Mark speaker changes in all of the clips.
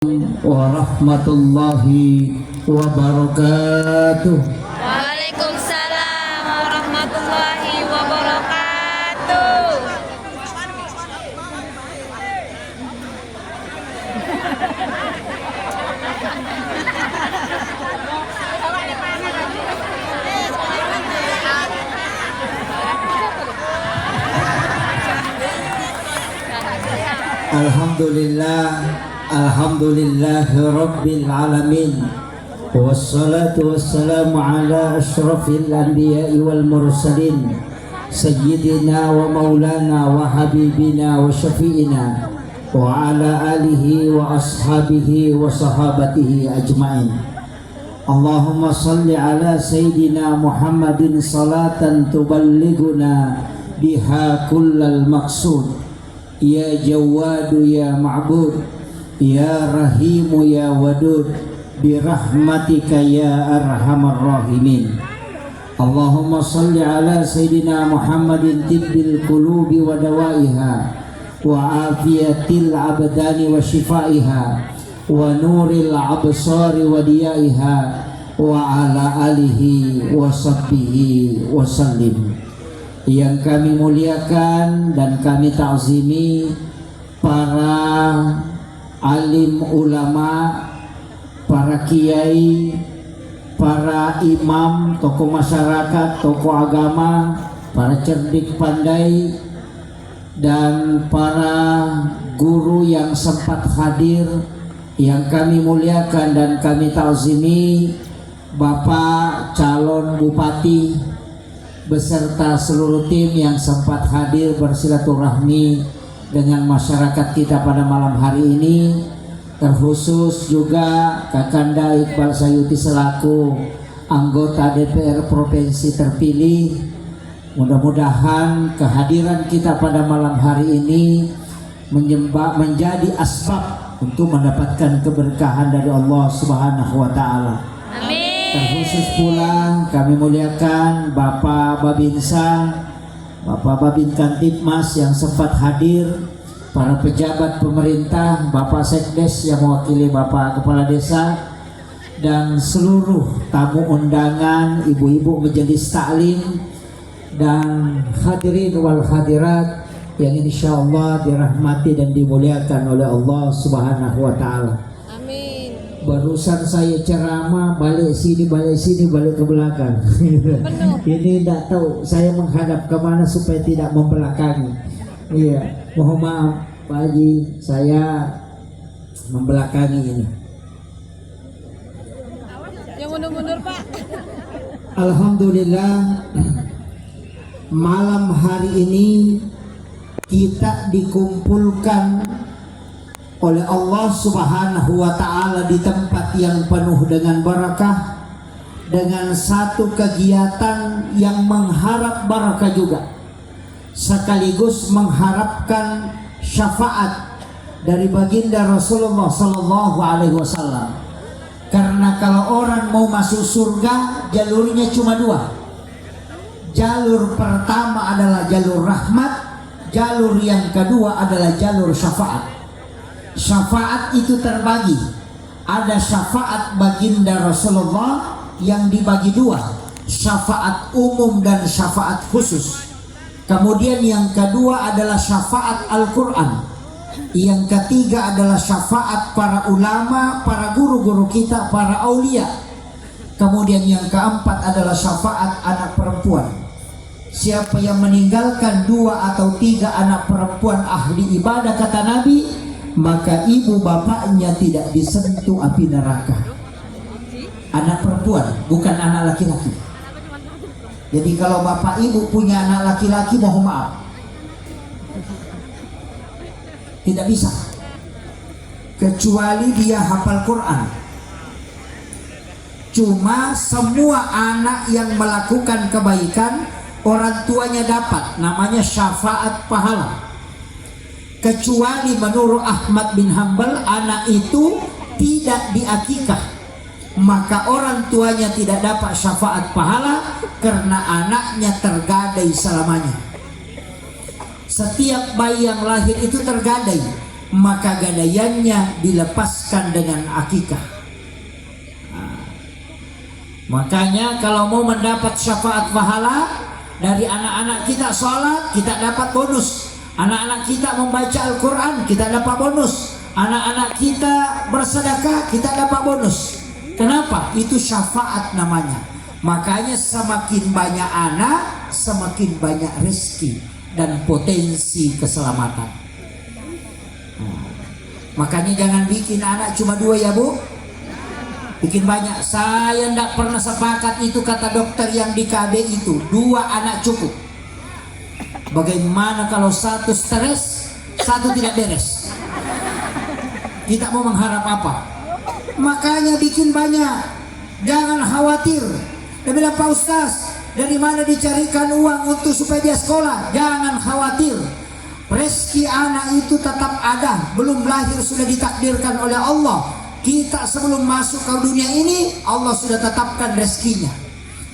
Speaker 1: warahmatullahi wabarakatuh.
Speaker 2: Waalaikumsalam warahmatullahi wabarakatuh.
Speaker 1: Alhamdulillahi rabbil alamin. Wassalatu wassalamu ala ashrafil anbiya'i wal mursalin sayyidina wa maulana wa habibina wa syafi'ina wa ala alihi wa ashabihi wa sahabatihi ajma'in. Allahumma salli ala sayyidina Muhammadin salatan tuballighuna biha kullal maqsud. Ya Jawadu ya Ma'bud, ya Rahimu ya Wadud, birahmatika ya Arhamar Rahimin. Allahumma salli ala Sayyidina Muhammadin tibbil qulubi wa dawaiha wa afiyatil abdani wa shifaiha wa nuril absari wa diyaiha wa ala alihi wa sahbihi wa sallim. Yang kami muliakan dan kami ta'zimi para alim ulama, para kiai, para imam, tokoh masyarakat, tokoh agama, para cerdik pandai, dan para guru yang sempat hadir. Yang kami muliakan dan kami ta'zimi Bapak calon bupati beserta seluruh tim yang sempat hadir bersilaturahmi dengan masyarakat kita pada malam hari ini, terkhusus juga Kakanda Iqbal Sayuti selaku anggota DPR Provinsi terpilih. Mudah-mudahan kehadiran kita pada malam hari ini menjadi asbab untuk mendapatkan keberkahan dari Allah Subhanahu wa Ta'ala.
Speaker 2: Amin.
Speaker 1: Terkhusus pula kami muliakan Bapak Babinsa, Bapak Babin Kantipmas yang sempat hadir, para pejabat pemerintah, Bapak Sekdes yang mewakili Bapak Kepala Desa, dan seluruh tamu undangan, ibu-ibu majelis taklim, dan hadirin wal hadirat yang insya Allah dirahmati dan dimuliakan oleh Allah Subhanahu wa Ta'ala. Barusan saya ceramah balik sini balik ke belakang. Ini tidak tahu saya menghadap kemana supaya tidak membelakangi. Iya, mohon maaf Pak Haji, saya membelakangi ini.
Speaker 2: Yang mundur-mundur Pak.
Speaker 1: Alhamdulillah, malam hari ini kita dikumpulkan oleh Allah Subhanahu wa Ta'ala di tempat yang penuh dengan barakah, dengan satu kegiatan yang mengharap barakah juga, sekaligus mengharapkan syafaat dari baginda Rasulullah Sallallahu Alaihi Wasallam. Karena kalau orang mau masuk surga, jalurnya cuma dua. Jalur pertama adalah jalur rahmat, jalur yang kedua adalah jalur syafaat. Syafaat itu terbagi, ada syafaat baginda Rasulullah yang dibagi dua, syafaat umum dan syafaat khusus. Kemudian yang kedua adalah syafaat Al-Quran. Yang ketiga adalah syafaat para ulama, para guru-guru kita, para aulia. Kemudian yang keempat adalah syafaat anak perempuan. Siapa yang meninggalkan 2 atau 3 anak perempuan ahli ibadah, kata Nabi, maka ibu bapaknya tidak disentuh api neraka. Anak perempuan, bukan anak laki-laki. Jadi kalau bapak ibu punya anak laki-laki, mohon maaf, tidak bisa, kecuali dia hafal Quran. Cuma semua anak yang melakukan kebaikan, orang tuanya dapat, namanya syafaat pahala. Kecuali menurut Ahmad bin Hanbal, anak itu tidak diakikah, maka orang tuanya tidak dapat syafaat pahala karena anaknya tergadai selamanya. Setiap bayi yang lahir itu tergadai, maka gadaiannya dilepaskan dengan akikah. Makanya kalau mau mendapat syafaat pahala dari anak-anak kita sholat, kita dapat bonus. Anak-anak kita membaca Al-Quran, kita dapat bonus. Anak-anak kita bersedekah, kita dapat bonus. Kenapa? Itu syafaat namanya. Makanya semakin banyak anak, semakin banyak rezeki dan potensi keselamatan. Makanya jangan bikin anak cuma 2 ya Bu, bikin banyak. Saya tidak pernah sepakat itu kata dokter yang di KB itu 2 anak cukup. Bagaimana kalau 1 stres, 1 tidak beres? Kita mau mengharap apa? Makanya bikin banyak. Jangan khawatir. Dia bilang, Pak Ustaz, dari mana dicarikan uang untuk supaya dia sekolah? Jangan khawatir. Rezeki anak itu tetap ada. Belum lahir sudah ditakdirkan oleh Allah. Kita sebelum masuk ke dunia ini, Allah sudah tetapkan rezekinya.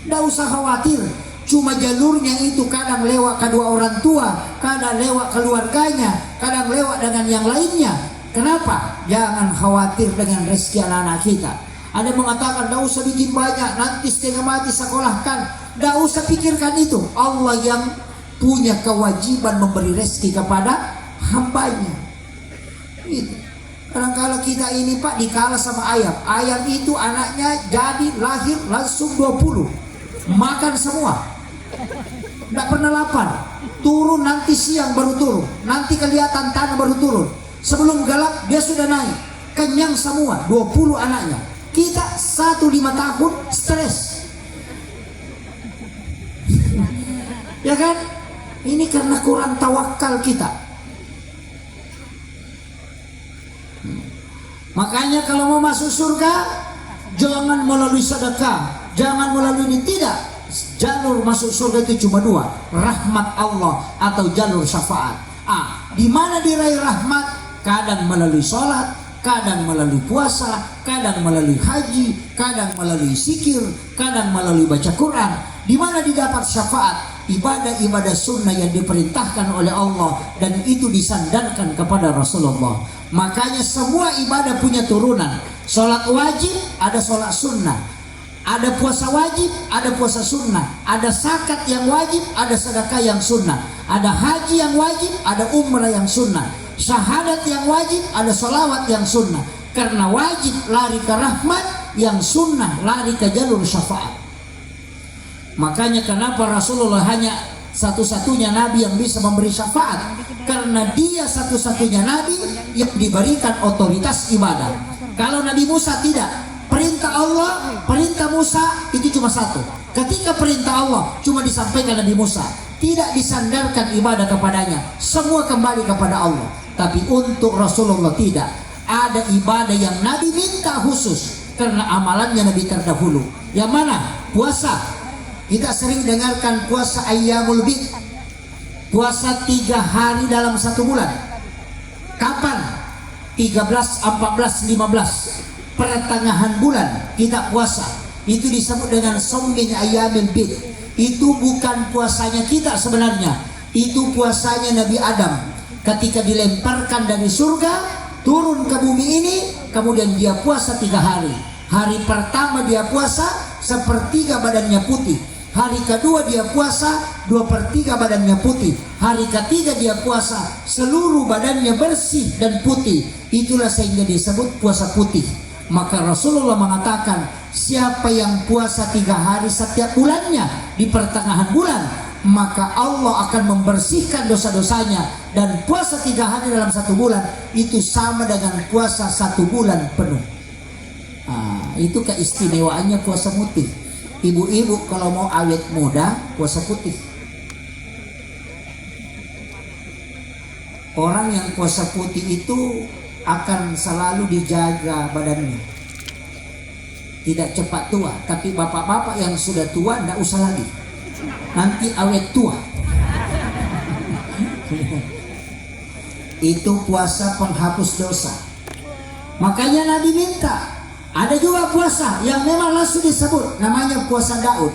Speaker 1: Tidak usah khawatir. Cuma jalurnya itu kadang lewat kedua orang tua, kadang lewat keluarganya, kadang lewat dengan yang lainnya. Kenapa? Jangan khawatir dengan rezeki anak-anak kita. Ada yang mengatakan, tidak usah bikin banyak, nanti setengah mati sekolahkan. Tidak usah pikirkan itu. Allah yang punya kewajiban memberi rezeki kepada hambanya. Itu. Kadang-kadang kita ini Pak dikalah sama ayam. Ayam itu anaknya jadi lahir langsung 20. Makan semua. Tidak pernah lapar. Turun nanti siang baru turun. Nanti kelihatan tanah baru turun. Sebelum gelap dia sudah naik. Kenyang semua 20 anaknya. Kita 1 5 tahun stres. Ya kan? Ini karena kurang tawakal kita. Makanya kalau mau masuk surga, jangan melalui sedekah, jangan melalui ini, tidak. Jalur masuk surga itu cuma 2, rahmat Allah atau jalur syafaat. Di mana diraih rahmat? Kadang melalui sholat, kadang melalui puasa, kadang melalui haji, kadang melalui zikir, kadang melalui baca Quran. Di mana didapat syafaat? Ibadah-ibadah sunnah yang diperintahkan oleh Allah dan itu disandarkan kepada Rasulullah. Makanya semua ibadah punya turunan. Sholat wajib, ada sholat sunnah. Ada puasa wajib, ada puasa sunnah. Ada zakat yang wajib, ada sedekah yang sunnah. Ada haji yang wajib, ada umrah yang sunnah. Syahadat yang wajib, ada sholawat yang sunnah. Karena wajib lari ke rahmat, yang sunnah lari ke jalur syafaat. Makanya kenapa Rasulullah hanya satu-satunya nabi yang bisa memberi syafaat? Karena dia satu-satunya nabi yang diberikan otoritas ibadah. Kalau Nabi Musa tidak, perintah Allah, perintah Musa itu cuma satu. Ketika perintah Allah cuma disampaikan Nabi Musa, tidak disandarkan ibadah kepadanya, semua kembali kepada Allah. Tapi untuk Rasulullah tidak. Ada ibadah yang Nabi minta khusus karena amalannya Nabi terdahulu. Yang mana? Puasa. Kita sering dengarkan puasa Ayyamul Bid, puasa 3 hari dalam 1 bulan. Kapan? 13, 14, 15 pertengahan bulan kita puasa. Itu disebut dengan Sommin Ayyamul Bid. Itu bukan puasanya kita sebenarnya. Itu puasanya Nabi Adam. Ketika dilemparkan dari surga, turun ke bumi ini, kemudian dia puasa 3 hari. Hari pertama dia puasa, 1/3 badannya putih. Hari kedua dia puasa, 2/3 badannya putih. Hari ketiga dia puasa, seluruh badannya bersih dan putih. Itulah sehingga disebut puasa putih. Maka Rasulullah mengatakan, siapa yang puasa 3 hari setiap bulannya di pertengahan bulan, maka Allah akan membersihkan dosa-dosanya. Dan puasa 3 hari dalam 1 bulan itu sama dengan puasa 1 bulan penuh. Itu keistimewaannya puasa putih. Ibu-ibu kalau mau awet muda, puasa putih. Orang yang puasa putih itu akan selalu dijaga badannya, tidak cepat tua. Tapi bapak-bapak yang sudah tua tidak usah lagi, nanti awet tua. Itu puasa penghapus dosa. Makanya Nabi minta. Ada juga puasa yang memang langsung disebut, namanya puasa Daud.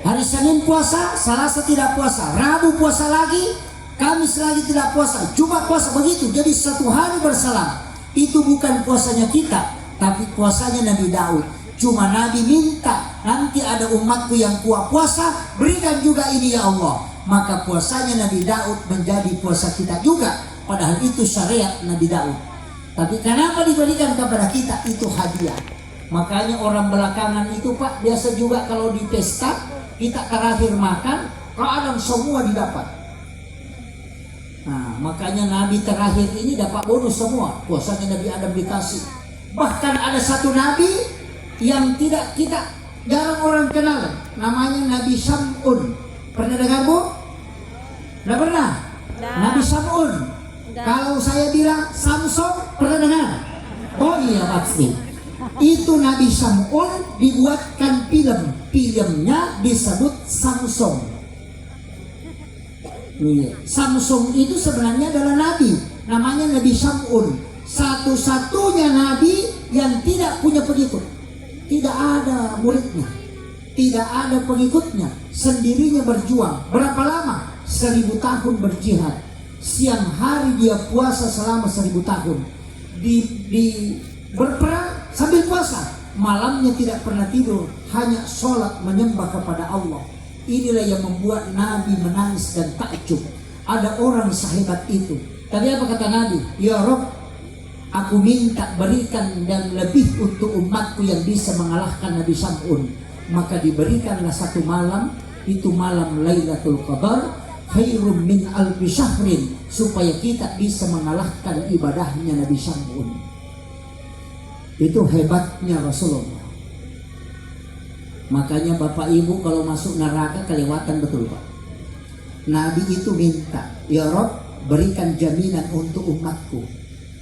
Speaker 1: Hari Senin puasa, Selasa tidak puasa, Rabu puasa lagi, Kamis lagi tidak puasa, Jumat puasa, begitu. Jadi satu hari berselang. Itu bukan puasanya kita, tapi puasanya Nabi Daud. Cuma Nabi minta, nanti ada umatku yang kuat puasa, berikan juga ini ya Allah. Maka puasanya Nabi Daud menjadi puasa kita juga. Padahal itu syariat Nabi Daud. Tapi kenapa diberikan kepada kita? Itu hadiah. Makanya orang belakangan itu Pak, biasa juga kalau di pesta, kita terakhir makan, kadang semua didapat. Nah, makanya Nabi terakhir ini dapat bonus semua. Puasanya Nabi Adam dikasih. Bahkan ada satu Nabi yang tidak kita jarang orang kenal. Namanya Nabi Sam'un. Pernah dengar Bu? Tidak pernah? Nabi Sam'un. Kalau saya bilang Samsung, pernah dengar? Oh iya pasti. Itu Nabi Sam'un dibuatkan film. Filmnya disebut Samsung. Samsung itu sebenarnya adalah Nabi. Namanya Nabi Sam'un. Satu-satunya Nabi yang tidak punya pengikut. Tidak ada muridnya, tidak ada pengikutnya. Sendirinya berjuang. Berapa lama? 1000 tahun berjihad. Siang hari dia puasa selama 1000 tahun. Di berperang sambil puasa. Malamnya tidak pernah tidur, hanya sholat menyembah kepada Allah. Inilah yang membuat Nabi menangis dan takjub. Ada orang sehebat itu. Tadi apa kata Nabi? Ya Rob, aku minta berikan dan lebih untuk umatku yang bisa mengalahkan Nabi Sam'un. Maka diberikanlah satu malam, itu malam Lailatul Qadar, khairum min alfi syahrin, supaya kita bisa mengalahkan ibadahnya Nabi Sam'un. Itu hebatnya Rasulullah. Makanya Bapak Ibu kalau masuk neraka kelewatan betul Pak. Nabi itu minta, ya Rob, berikan jaminan untuk umatku.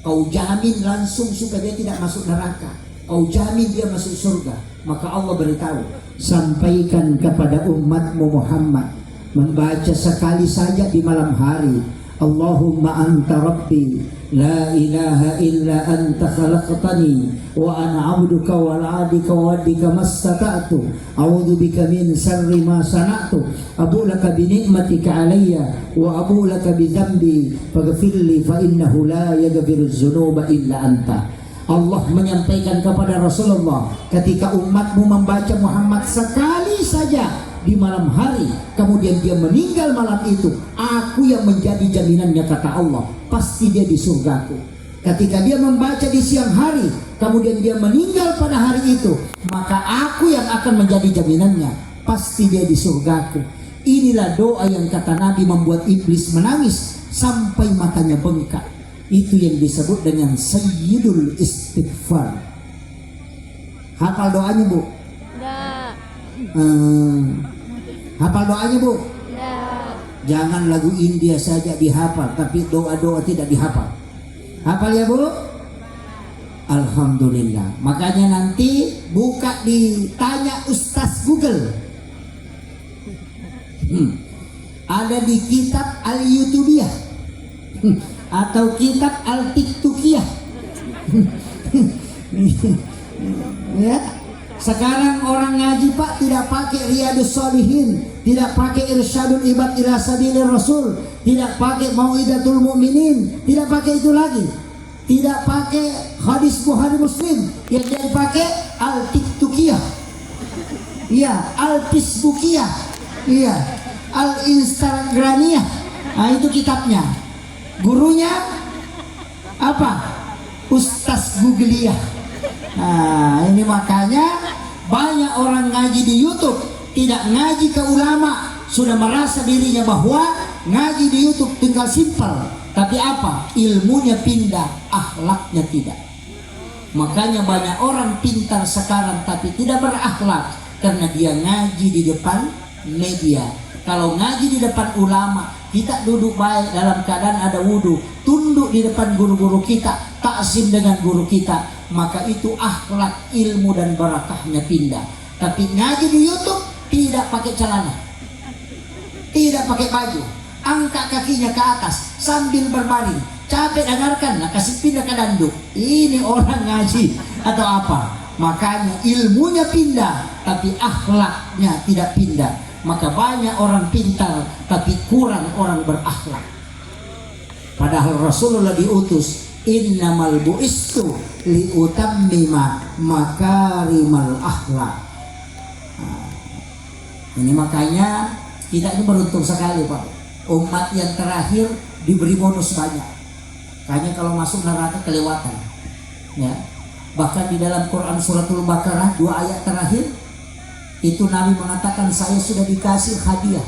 Speaker 1: Kau jamin langsung supaya dia tidak masuk neraka. Kau jamin dia masuk surga. Maka Allah beritahu, sampaikan kepada umatmu Muhammad, membaca sekali saja di malam hari, Allahumma anta rabbi la ilaha illa anta khalaqtani wa ana abduka wa al-adika wa waddika mastata'tu a'udhu bika min sarri ma sana'tu abu laka bi ni'matika alayya wa abu laka bi dhanbi faghfirli fa innahu la yaghfiru dzunuba illa anta. Allah menyampaikan kepada Rasulullah, ketika umatmu membaca Muhammad sekali saja di malam hari, kemudian dia meninggal malam itu, aku yang menjadi jaminannya, kata Allah, pasti dia di surgaku. Ketika dia membaca di siang hari, kemudian dia meninggal pada hari itu, maka aku yang akan menjadi jaminannya, pasti dia di surgaku. Inilah doa yang kata Nabi membuat iblis menangis sampai matanya bengkak. Itu yang disebut dengan Sayyidul Istighfar. Hafal doanya Bu?
Speaker 2: Enggak.
Speaker 1: Hafal doanya Bu?
Speaker 2: Enggak.
Speaker 1: Jangan lagu India saja dihafal, tapi doa-doa tidak dihafal. Hafal ya Bu? Alhamdulillah. Makanya nanti buka ditanya Ustaz Google. Ada di kitab Al-Yutubiyah atau kitab Al-Tiktukiyah. Ya. Sekarang orang ngaji Pak tidak pakai Riyadus Shalihin, tidak pakai Irsyadul Ibad ila Sabilir Rasul, tidak pakai Mau'idatul Mu'minin, tidak pakai itu lagi. Tidak pakai hadis Bukhari Muslim, yang jadi pakai Al-Tiktukiyah. Iya, Al-Facebookiyah. Iya, Al-Instagramiyah. Nah, itu kitabnya. Gurunya apa? Ustaz Googliyah. Nah, ini makanya banyak orang ngaji di YouTube, tidak ngaji ke ulama, sudah merasa dirinya bahwa ngaji di YouTube tinggal simpel. Tapi apa? Ilmunya pindah, akhlaknya tidak. Makanya banyak orang pintar sekarang tapi tidak berakhlak, karena dia ngaji di depan media. Kalau ngaji di depan ulama, kita duduk baik dalam keadaan ada wudhu, tunduk di depan guru-guru kita, takzim dengan guru kita, maka itu akhlak, ilmu dan barakahnya pindah. Tapi ngaji di YouTube tidak pakai celana, tidak pakai baju, angkat kakinya ke atas sambil berbaring, capek dengarkan, nah kasih pindah ke danduk. Ini orang ngaji atau apa? Makanya ilmunya pindah tapi akhlaknya tidak pindah. Maka banyak orang pintar tapi kurang orang berakhlak. Padahal Rasulullah diutus innamal bu'istu liutammima makarimal akhlak. Ini makanya kita ini beruntung sekali Pak. Umat yang terakhir diberi bonus banyak. Makanya kalau masuk neraka kelewatan. Ya. Bahkan di dalam Quran suratul Baqarah 2 ayat terakhir itu Nabi mengatakan saya sudah dikasih hadiah.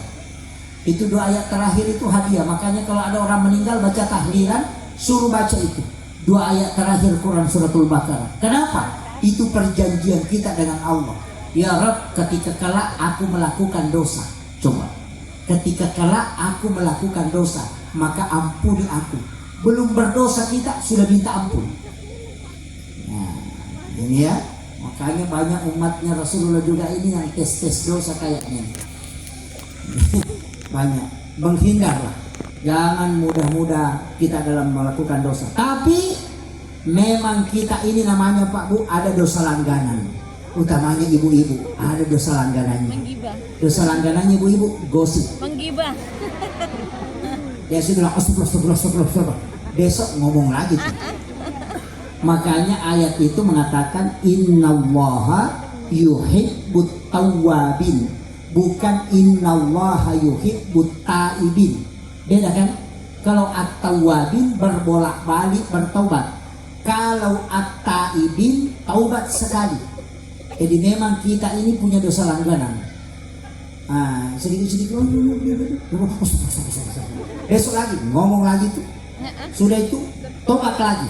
Speaker 1: Itu 2 ayat terakhir itu hadiah. Makanya kalau ada orang meninggal baca tahlilan, suruh baca itu 2 ayat terakhir Quran suratul Baqarah. Kenapa? Itu perjanjian kita dengan Allah. Ya Rabb, ketika kala aku melakukan dosa, coba, ketika kala aku melakukan dosa, maka ampuni aku. Belum berdosa kita sudah minta ampun. Nah, ini ya, makanya banyak umatnya Rasulullah juga ini yang tes dosa kayaknya. Banyak, menghindarlah. Jangan mudah-mudah kita dalam melakukan dosa. Tapi memang kita ini namanya Pak Bu ada dosa langganan. Utamanya ibu-ibu ada dosa langganannya.
Speaker 2: Menggibah.
Speaker 1: Dosa langganannya ibu-ibu gosip.
Speaker 2: Menggibah.
Speaker 1: Dia sudah bilang astagfirullah. Besok ngomong lagi tuh. Makanya ayat itu mengatakan innallaha yuhibbut tawwabin, bukan innallaha yuhibbut taibin. Beda kan? Kalau at-tawwabin berbolak-balik bertaubat. Kalau at-taibin taubat sekali. Jadi memang kita ini punya dosa langganan. Sedikit-sedikit besok lagi ngomong lagi tuh. Sudah itu tobat lagi.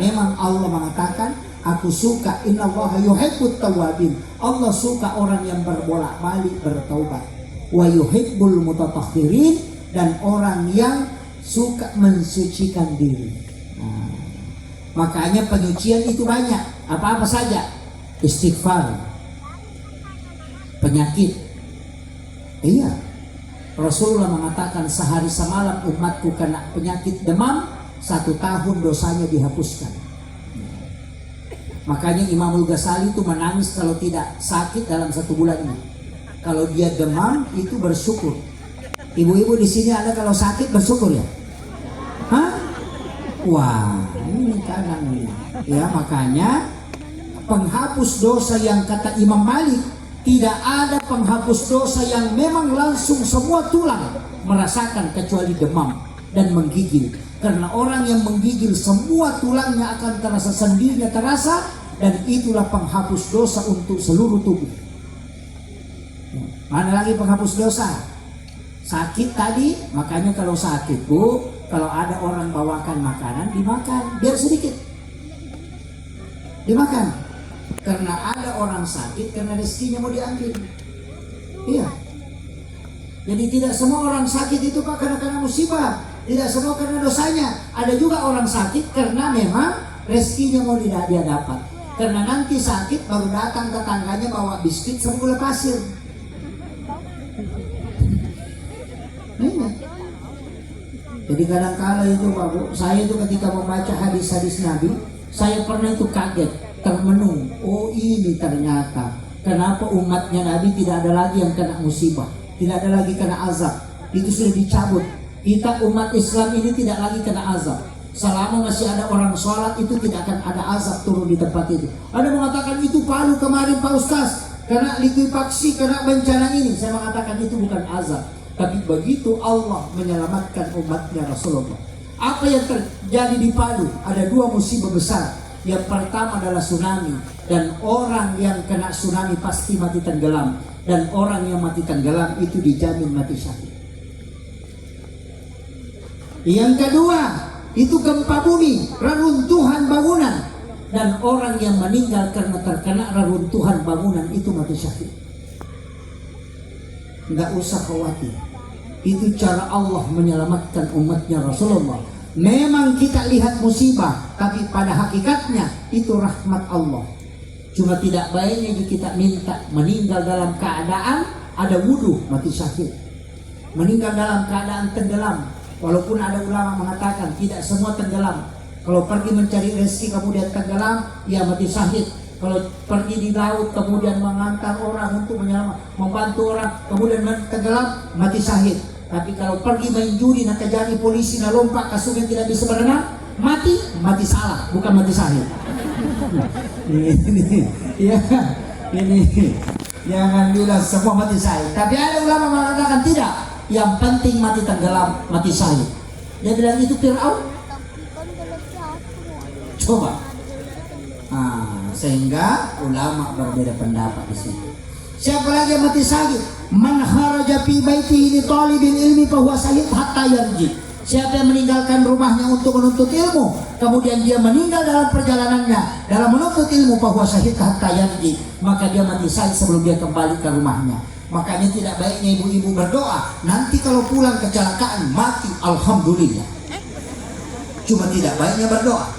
Speaker 1: Memang Allah mengatakan aku suka innallaha yuhibbut tawwabin. Allah suka orang yang berbolak-balik bertaubat. Wa yuhibbul mutatahhirin, dan orang yang suka mensucikan diri. Makanya penyucian itu banyak. Apa-apa saja. Istighfar, penyakit. Iya, Rasulullah mengatakan sehari semalam umatku kena penyakit demam, 1 tahun dosanya dihapuskan. Makanya Imamul Ghazali itu menangis kalau tidak sakit dalam 1 bulan ini. Kalau dia demam itu bersyukur. Ibu-ibu di sini ada kalau sakit bersyukur ya? Hah? Wah, ini kadang ini. Ya makanya penghapus dosa yang kata Imam Malik, tidak ada penghapus dosa yang memang langsung semua tulang merasakan kecuali demam dan menggigil. Karena orang yang menggigil semua tulangnya akan terasa, sendinya terasa, dan itulah penghapus dosa untuk seluruh tubuh. Mana lagi penghapus dosa? Sakit tadi, makanya kalau sakit Bu, kalau ada orang bawakan makanan dimakan, biar sedikit dimakan. Karena ada orang sakit karena rezekinya mau diambil. Iya. Jadi tidak semua orang sakit itu Pak karena musibah. Tidak semua karena dosanya. Ada juga orang sakit karena memang rezekinya mau dia dapat. Karena nanti sakit baru datang tetangganya bawa biskuit sama gula pasir. Iya. Jadi kadang-kala itu Pak Bu, saya itu ketika membaca hadis-hadis Nabi, saya pernah itu kaget, termenung. Oh ini ternyata kenapa umatnya Nabi tidak ada lagi yang kena musibah, tidak ada lagi kena azab. Itu sudah dicabut. Kita umat Islam ini tidak lagi kena azab. Selama masih ada orang sholat itu tidak akan ada azab turun di tempat itu. Ada mengatakan itu Palu kemarin Pak Ustaz kena likuifaksi, kena bencana ini. Saya mengatakan itu bukan azab. Tapi begitu Allah menyelamatkan umatnya Rasulullah. Apa yang terjadi di Palu? Ada 2 musibah besar. Yang pertama adalah tsunami, dan orang yang kena tsunami pasti mati tenggelam, dan orang yang mati tenggelam itu dijamin mati syahid. Yang kedua itu gempa bumi, reruntuhan bangunan, dan orang yang meninggal karena terkena reruntuhan bangunan itu mati syahid. Nggak usah khawatir, itu cara Allah menyelamatkan umatnya Rasulullah. Memang kita lihat musibah, tapi pada hakikatnya itu rahmat Allah. Cuma tidak baiknya jika kita minta meninggal dalam keadaan ada wudhu mati syahid, meninggal dalam keadaan tenggelam. Walaupun ada ulama mengatakan tidak semua tenggelam. Kalau pergi mencari rezeki kemudian tenggelam, ya mati syahid. Kalau pergi di laut kemudian mengantar orang untuk membantu orang kemudian tenggelam, mati syahid. Tapi kalau pergi main judi nak kejar polisi nak lompat ke sungai tidak bisa berenang, mati salah, bukan mati sahih. ini jangan bilang semua mati sahih. Tapi ada ulama mengatakan tidak, yang penting mati tenggelam, mati sahih. Dia bilang itu Fir'aun. Coba. Sehingga ulama berbeda pendapat di situ. Siapa lagi yang mati sahih? Man kharaja fi baitihi li talibin ilmi fa huwa sahih hatta yarji. Siapa yang meninggalkan rumahnya untuk menuntut ilmu, kemudian dia meninggal dalam perjalanannya dalam menuntut ilmu, fa huwa sahih hatta yarji, maka dia mati sahih sebelum dia kembali ke rumahnya. Makanya tidak baiknya ibu-ibu berdoa nanti kalau pulang kecelakaan mati, alhamdulillah. Cuma tidak baiknya berdoa.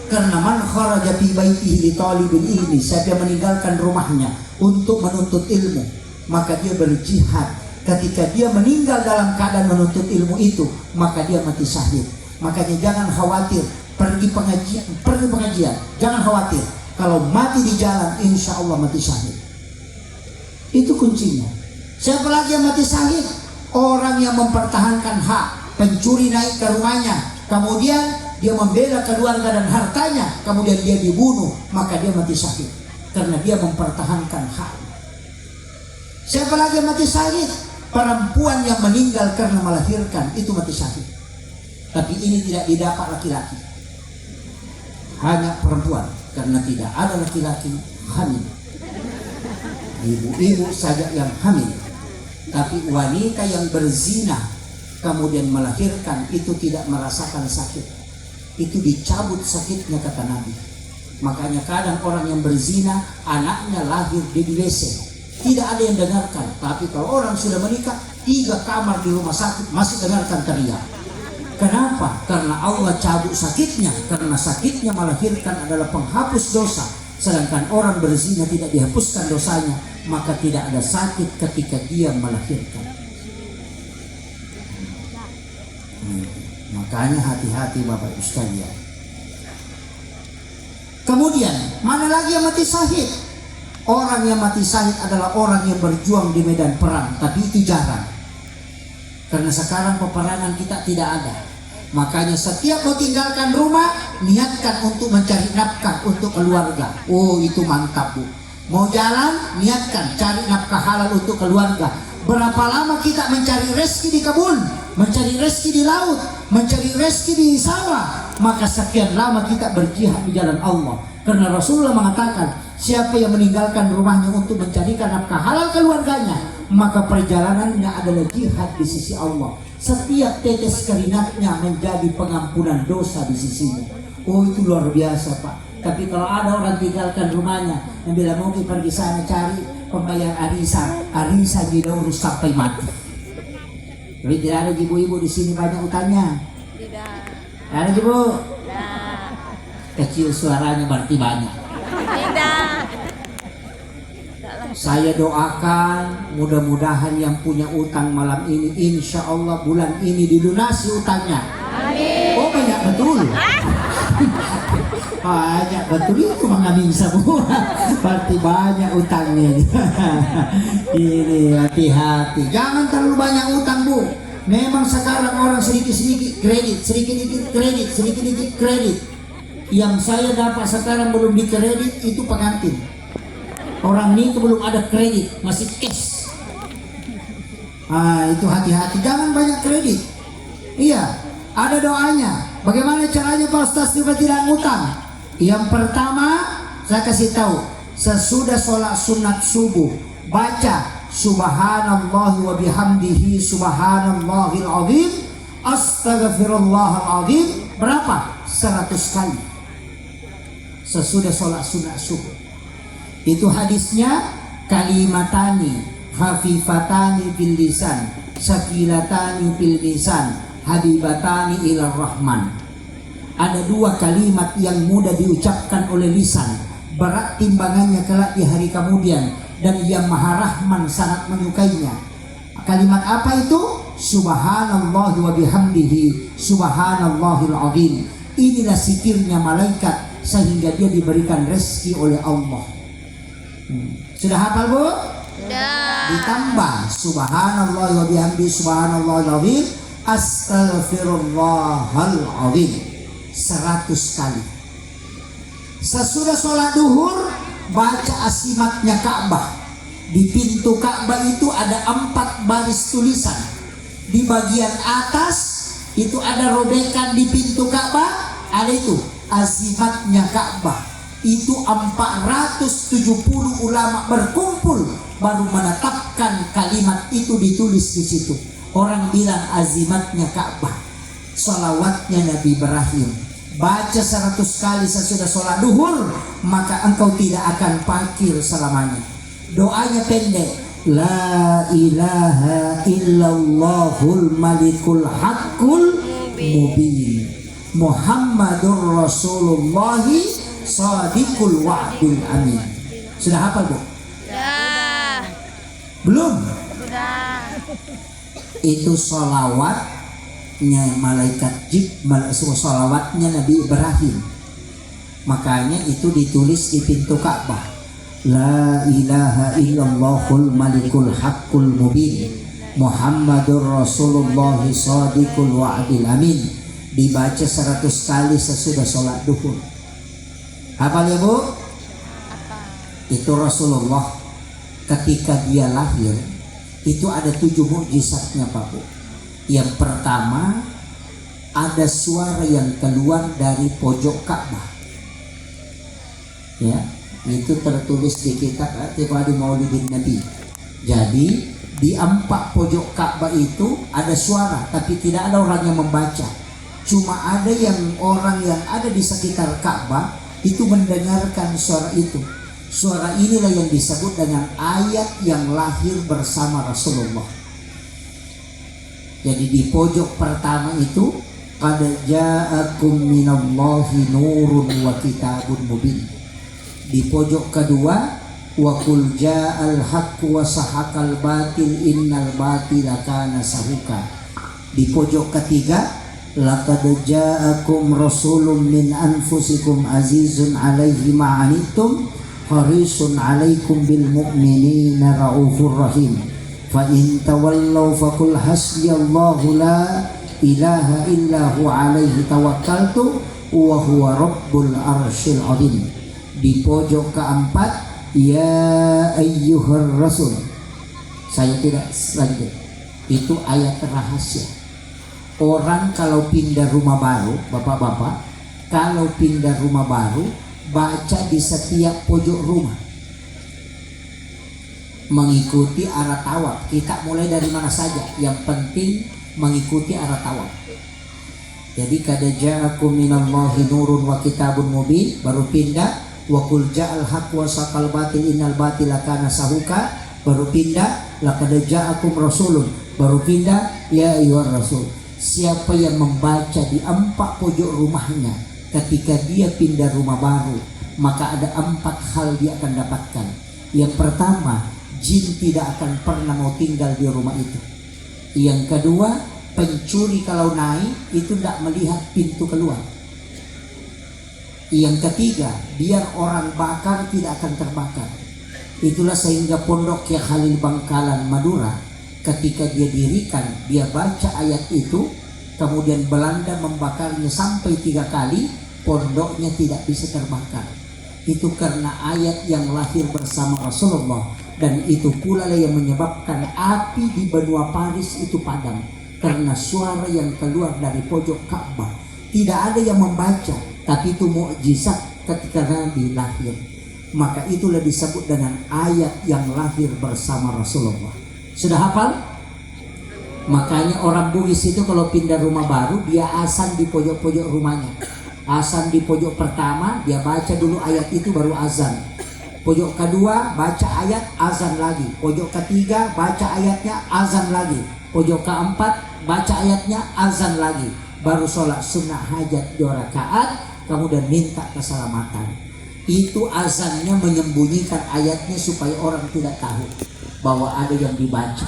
Speaker 1: Karena man kharaja fi baitihi li talibin ilmi, siapa yang meninggalkan rumahnya untuk menuntut ilmu, maka dia berjihad. Ketika dia meninggal dalam keadaan menuntut ilmu itu, maka dia mati syahid. Makanya jangan khawatir pergi pengajian, jangan khawatir. Kalau mati di jalan, insya Allah mati syahid. Itu kuncinya. Siapa lagi yang mati syahid? Orang yang mempertahankan hak. Pencuri naik ke rumahnya, kemudian dia membela keluarga dan hartanya, kemudian dia dibunuh, maka dia mati syahid karena dia mempertahankan hak. Siapa lagi yang mati syahid? Perempuan yang meninggal karena melahirkan, itu mati syahid. Tapi ini tidak didapat laki-laki, hanya perempuan, karena tidak ada laki-laki hamil. Ibu-ibu saja yang hamil. Tapi wanita yang berzina kemudian melahirkan itu tidak merasakan sakit. Itu dicabut sakitnya, kata Nabi. Makanya kadang orang yang berzina anaknya lahir di WC, tidak ada yang dengarkan. Tapi kalau orang sudah menikah 3 kamar di rumah sakit masih dengarkan teriak. Kenapa? Karena Allah cabut sakitnya. Karena sakitnya melahirkan adalah penghapus dosa. Sedangkan orang berzina tidak dihapuskan dosanya, maka tidak ada sakit ketika dia melahirkan. Makanya hati-hati Bapak Ibu sekalian. Kemudian mana lagi yang mati syahid? Orang yang mati syahid adalah orang yang berjuang di medan perang. Tapi itu jarang, karena sekarang peperangan kita tidak ada. Makanya setiap mau tinggalkan rumah, niatkan untuk mencari nafkah untuk keluarga. Oh, itu mantap, Bu. Mau jalan, niatkan cari nafkah halal untuk keluarga. Berapa lama kita mencari rezeki di kebun, mencari rezeki di laut, mencari rezeki di sawah, maka sekian lama kita berjihad di jalan Allah. Karena Rasulullah mengatakan, siapa yang meninggalkan rumahnya untuk mencarikan nafkah halal keluarganya, maka perjalanannya adalah jihad di sisi Allah. Setiap tetes keringatnya menjadi pengampunan dosa di sisinya. Oh, itu luar biasa, Pak. Tapi kalau ada orang tinggalkan rumahnya yang bilang mau pergi sana cari pembayar arisa tidak urus sampai mati. Tapi tidak ada ibu-ibu di sini banyak utangnya.
Speaker 2: Tidak.
Speaker 1: Ada ibu?
Speaker 2: Tidak.
Speaker 1: Kecil suaranya berarti banyak.
Speaker 2: Tidak.
Speaker 1: Saya doakan mudah-mudahan yang punya utang malam ini, insya Allah bulan ini dilunasi utangnya.
Speaker 2: Amin.
Speaker 1: Oh, banyak betul. Banyak betul, itu mengamin semua. Berarti banyak utangnya. Ini hati-hati, jangan terlalu banyak utang, Bu. Memang sekarang orang sedikit-sedikit kredit, sedikit-sedikit kredit, sedikit-sedikit kredit. Yang saya dapat sekarang belum dikredit itu pengantin. Orang ini belum ada kredit, masih cash. Itu hati-hati, jangan banyak kredit. Iya, ada doanya. Bagaimana caranya Pak Ustaz supaya tidak ngutang? Yang pertama, saya kasih tahu, sesudah sholat sunat subuh, baca subhanallah wa bihamdihi subhanallahil azim, astaghfirullahal azim, berapa? 100 kali sesudah sholat sunat subuh. Itu hadisnya, kalimatani khafifatani fil lisan sakilatani fil lisan habibatani ilar rahman. Ada 2 kalimat yang mudah diucapkan oleh lisan, berat timbangannya kelak di hari kemudian, dan yang maha rahman sangat menyukainya. Kalimat apa itu? Subhanallah wa bihamdihi subhanallahil azim. Inilah zikirnya malaikat sehingga dia diberikan rezeki oleh Allah. Sudah hafal, Bu?
Speaker 2: Sudah.
Speaker 1: Ditambah subhanallah wa bihamdi subhanallahil azim, astaghfirullahal azim 100 kali. Sesudah sholat duhur baca asimatnya Ka'bah. Di pintu Ka'bah itu ada 4 baris tulisan. Di bagian atas itu ada robekan di pintu Ka'bah, ada itu asimatnya Ka'bah. Itu 470 ulama berkumpul baru menetapkan kalimat itu ditulis di situ. Orang bilang azimatnya Ka'bah, salawatnya Nabi Ibrahim. Baca 100 kali sesudah sholat duhur, maka engkau tidak akan fakir selamanya. Doanya pendek, la ilaha illallahul malikul haqqul mubin, Muhammadur Rasulullah sadiqul wa'dul amin. Sudah hafal, Bu?
Speaker 2: Sudah.
Speaker 1: Belum?
Speaker 2: Sudah.
Speaker 1: Itu sholawatnya malaikat sholawatnya Nabi Ibrahim. Makanya itu ditulis di pintu Ka'bah, la ilaha illallahul malikul haqqul mubin, Muhammadur Rasulullah sadiqul wa'dil amin. Dibaca 100 kali sesudah sholat duhur. Hafal ya, Bu? Itu Rasulullah ketika dia lahir itu ada 7 mukjizatnya, Pak, Bu. Yang pertama, ada suara yang keluar dari pojok Ka'bah. Ya, itu tertulis di kitab I'tiqadi Maulidin Nabi. Jadi di 4 pojok Ka'bah itu ada suara, tapi tidak ada orang yang membaca. Cuma ada orang yang ada di sekitar Ka'bah itu mendengarkan suara itu. Suara inilah yang disebut dengan ayat yang lahir bersama Rasulullah. Jadi di pojok pertama itu, qad ja'akum minallahi nurun wa kitabun mubin. Di pojok kedua, wa qul ja'al haqqu wa sahaqal batil innal batila kana sahuqa. Di pojok ketiga, laqad ja'akum rasulun min anfusikum azizun 'alaihi ma 'anittum harisun 'alaikum bil mu'minina raufur rahim. Fa in tawallaw faqul hasbiyallahu la ilaha illa huwa 'alaihi tawakkaltu wa huwa rabbul arsyil 'azim. Di pojok keempat, ya ayyuhar rasul. Saya tidak lanjut. Itu ayat rahasia. Orang kalau pindah rumah baru, bapak-bapak, kalau pindah rumah baru, baca di setiap pojok rumah, mengikuti arah tawaf. Kita mulai dari mana saja, yang penting mengikuti arah tawaf. Jadi qad ja'akum minallahi nurun wa kitabun mubin, baru pindah wa qul ja'al haqq wa saqal batil innal batila kana sahuqa, baru pindah laqad ja'akum rasulun, baru pindah ya ayyuhar rasul. Siapa yang membaca di 4 pojok rumahnya ketika dia pindah rumah baru, maka ada 4 hal dia akan dapatkan. Yang pertama, jin tidak akan pernah mau tinggal di rumah itu. Yang kedua, pencuri kalau naik itu tidak melihat pintu keluar. Yang ketiga, biar orang bakar tidak akan terbakar. Itulah sehingga Pondok Kiai Khalil Bangkalan Madura, ketika dia dirikan, dia baca ayat itu, kemudian Belanda membakarnya sampai 3 kali, pondoknya tidak bisa terbakar. Itu karena ayat yang lahir bersama Rasulullah. Dan itu pula yang menyebabkan api di benua Paris itu padam, karena suara yang keluar dari pojok Ka'bah. Tidak ada yang membaca, tapi itu mukjizat ketika Nabi lahir. Maka itulah disebut dengan ayat yang lahir bersama Rasulullah. Sudah hafal? Makanya orang Bugis itu kalau pindah rumah baru, dia azan di pojok-pojok rumahnya. Azan di pojok pertama, dia baca dulu ayat itu baru azan. Pojok kedua baca ayat, azan lagi. Pojok ketiga baca ayatnya, azan lagi. Pojok keempat baca ayatnya, azan lagi. Baru sholat sunnah hajat 2 rakaat, kemudian minta keselamatan. Itu azannya menyembunyikan ayatnya supaya orang tidak tahu bahwa ada yang dibaca.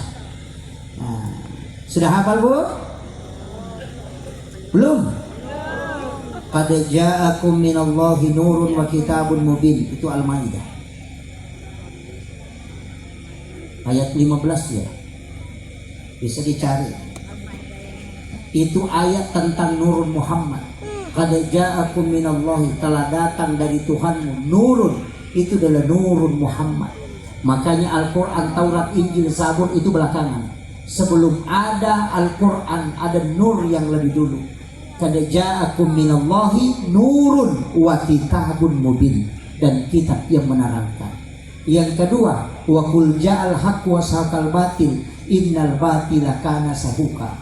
Speaker 1: Nah, sudah hafal, Bu? Belum? Qad ja'akum minallahi nurun wa kitabun mubin. Itu Al-Maidah. ayat 15 ya, bisa dicari. Itu ayat tentang nurun Muhammad. Qad ja'akum minallahi, telah datang dari Tuhanmu nurun, itu adalah nurun Muhammad. Makanya Al-Quran, Taurat, Injil, Zabur itu belakangan. Sebelum ada Al-Quran ada nur yang lebih dulu. Qad ja'akum minallahi nurun wa kitabun mubin, dan kitab yang menerangkan. Yang kedua, wa qul ja'al haqq wa sahaqal batil innal batila kana sahuqa.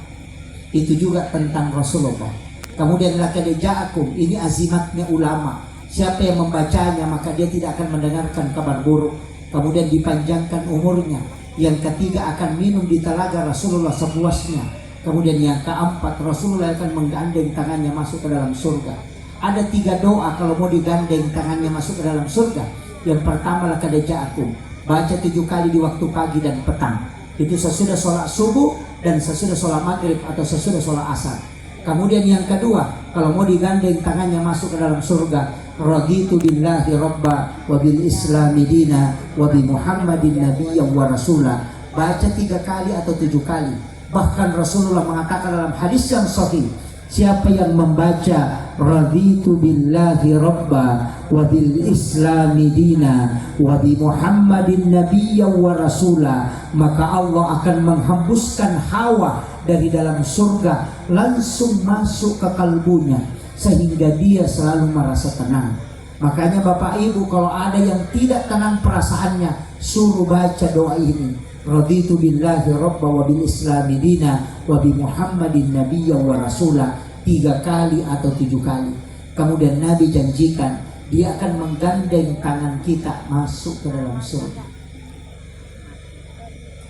Speaker 1: Itu juga tentang Rasulullah. Kemudian laqad ja'akum, ini azimatnya ulama. Siapa yang membacanya maka dia tidak akan mendengarkan kabar buruk. Kemudian dipanjangkan umurnya. Yang ketiga, akan minum di telaga Rasulullah sepuasnya. Kemudian yang keempat, Rasulullah akan menggandeng tangannya masuk ke dalam surga. Ada 3 doa kalau mau digandeng tangannya masuk ke dalam surga. Yang pertama, laqad ja'akum, baca 7 kali di waktu pagi dan petang. Itu sesudah sholat subuh dan sesudah sholat maghrib atau sesudah sholat asar. Kemudian yang kedua, kalau mau digandeng tangannya masuk ke dalam surga, raditu billahi rabba wa bil islami dina wa bi muhammadin nabiyyan wa rasula. Baca 3 kali atau 7 kali. Bahkan Rasulullah mengatakan dalam hadis yang sahih, siapa yang membaca raditu billahi rabba wa bil islami dina wa bi muhammadin nabiyyan wa rasula, maka Allah akan menghembuskan hawa dari dalam surga langsung masuk ke kalbunya sehingga dia selalu merasa tenang. Makanya Bapak Ibu, kalau ada yang tidak tenang perasaannya, suruh baca doa ini, raditu billahi rabba wa bil islami dina wa bi muhammadin nabiyyan wa rasula, 3 kali atau 7 kali. Kemudian Nabi janjikan dia akan menggandeng tangan kita masuk ke dalam surga.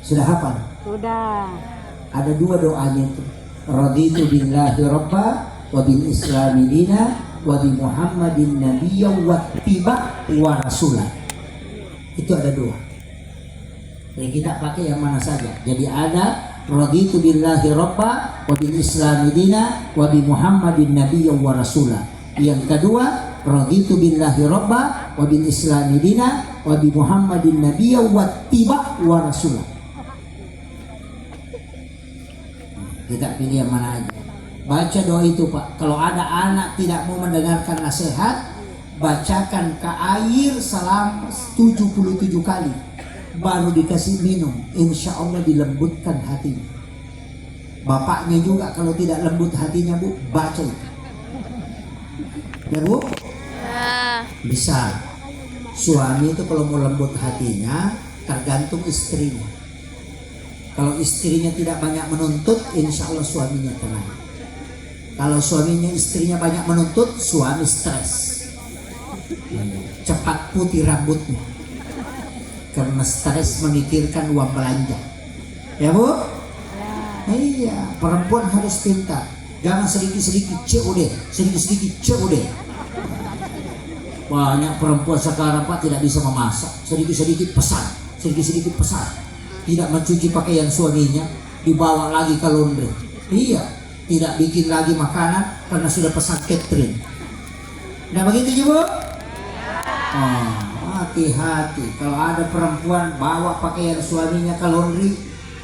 Speaker 1: Sudah hafal?
Speaker 2: Sudah.
Speaker 1: Ada 2 doanya itu, raditu billahi rabba wa bil islami dina wa bi muhammadin nabiyyan wa tiba wa rasula. Itu ada 2. Jadi kita pakai yang mana saja. Jadi ada raditu billahi rabba wa bil islami dina wa bi muhammadin nabiyyan wa rasula. Yang kedua, raditu billahi rabba wa bil islami dina wa bi muhammadin nabiyyan wa tiba wa rasula. Kita pilih yang mana aja. Baca doa itu Pak. Kalau ada anak tidak mau mendengarkan nasihat, bacakan ke air selama 77 kali, baru dikasih minum. Insya Allah dilembutkan hatinya. Bapaknya juga kalau tidak lembut hatinya Bu, baca itu. Ya Bu?
Speaker 2: Ya.
Speaker 1: Bisa. Suami itu kalau mau lembut hatinya tergantung istrinya. Kalau istrinya tidak banyak menuntut, insya Allah suaminya tenang. Kalau suaminya istrinya banyak menuntut, suami stres. Cepat putih rambutnya. Karena stres memikirkan uang belanja. Ya Bu? Iya, perempuan harus pintar. Jangan sedikit-sedikit COD, sedikit-sedikit COD. Banyak perempuan sekarang Pak tidak bisa memasak. Sedikit-sedikit pesan, sedikit-sedikit pesan. Tidak mencuci pakaian suaminya, dibawa lagi ke laundry. Iya, tidak bikin lagi makanan karena sudah pesan catering. Nah begitu Bu? Oh, hati-hati kalau ada perempuan bawa pakaian suaminya ke laundry,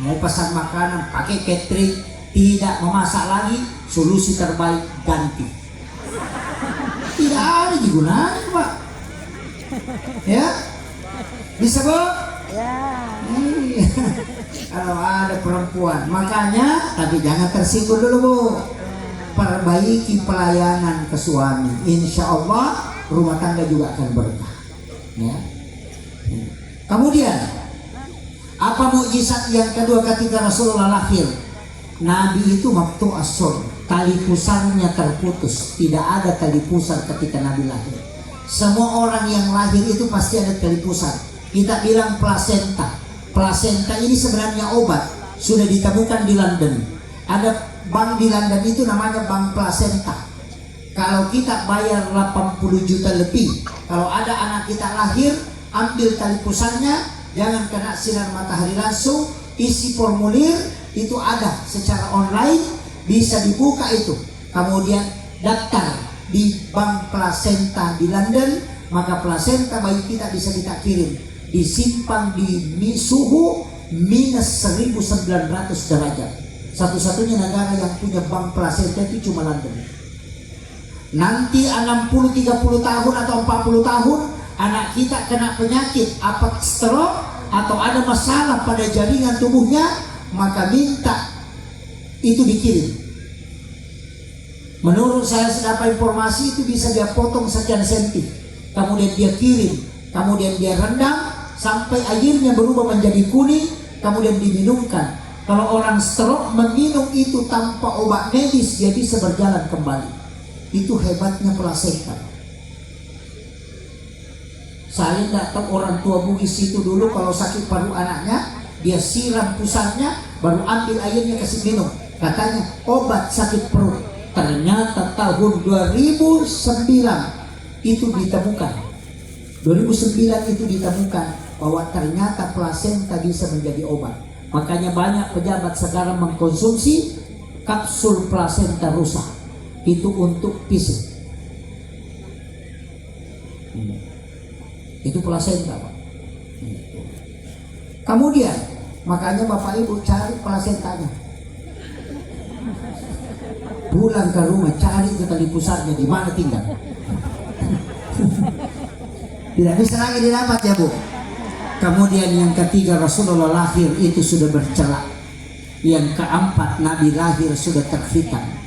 Speaker 1: mau pesan makanan pakai catering, tidak memasak lagi, solusi terbaik ganti. Tidak ada digunakan Pak. Ya, bisa Bu?
Speaker 2: Ya.
Speaker 1: Iya. Kalau ada perempuan, makanya tapi jangan tersinggung dulu Bu. Perbaiki pelayanan ke suami, insya Allah rumah tangga juga akan berkah. Ya. Kemudian apa mukjizat yang kedua ketika Rasulullah lahir? Nabi itu waktu asor, tali pusarnya terputus, tidak ada tali pusar ketika Nabi lahir. Semua orang yang lahir itu pasti ada tali pusar. Kita bilang plasenta. Plasenta ini sebenarnya obat, sudah ditemukan di London. Ada bank di London itu namanya bank plasenta. Kalau kita bayar 80 juta lebih, kalau ada anak kita lahir, ambil tali pusarnya, jangan kena sinar matahari langsung, isi formulir, itu ada secara online, bisa dibuka itu. Kemudian daftar di bank plasenta di London, maka plasenta bayi kita bisa kita kirim, disimpan di suhu minus 1900 derajat. Satu-satunya negara yang punya bank plasenta itu cuma London. Nanti 60-30 tahun atau 40 tahun anak kita kena penyakit apa stroke atau ada masalah pada jaringan tubuhnya, maka minta itu dikirim. Menurut saya dapat informasi itu bisa dia potong sekian senti, kemudian dia kirim, kemudian dia rendam sampai airnya berubah menjadi kuning, kemudian diminumkan. Kalau orang stroke meminum itu tanpa obat medis, dia bisa berjalan kembali. Itu hebatnya plasenta. Saya tidak tahu orang tua Bugis itu dulu kalau sakit paru anaknya, dia siram pusatnya, baru ambil airnya kasih minum. Katanya obat sakit perut. Ternyata tahun 2009 itu ditemukan. 2009 itu ditemukan bahwa ternyata plasenta bisa menjadi obat. Makanya banyak pejabat sekarang mengkonsumsi kapsul plasenta rusa. Itu untuk fisik. Itu plasenta, Pak. Kemudian makanya Bapak Ibu cari plasentanya. Pulang ke rumah cari itu tali pusatnya di mana tinggal. Tidak bisa lagi didapat ya Bu. Kemudian yang ketiga Rasulullah lahir itu sudah bercelak. Yang keempat Nabi lahir sudah terkhitan.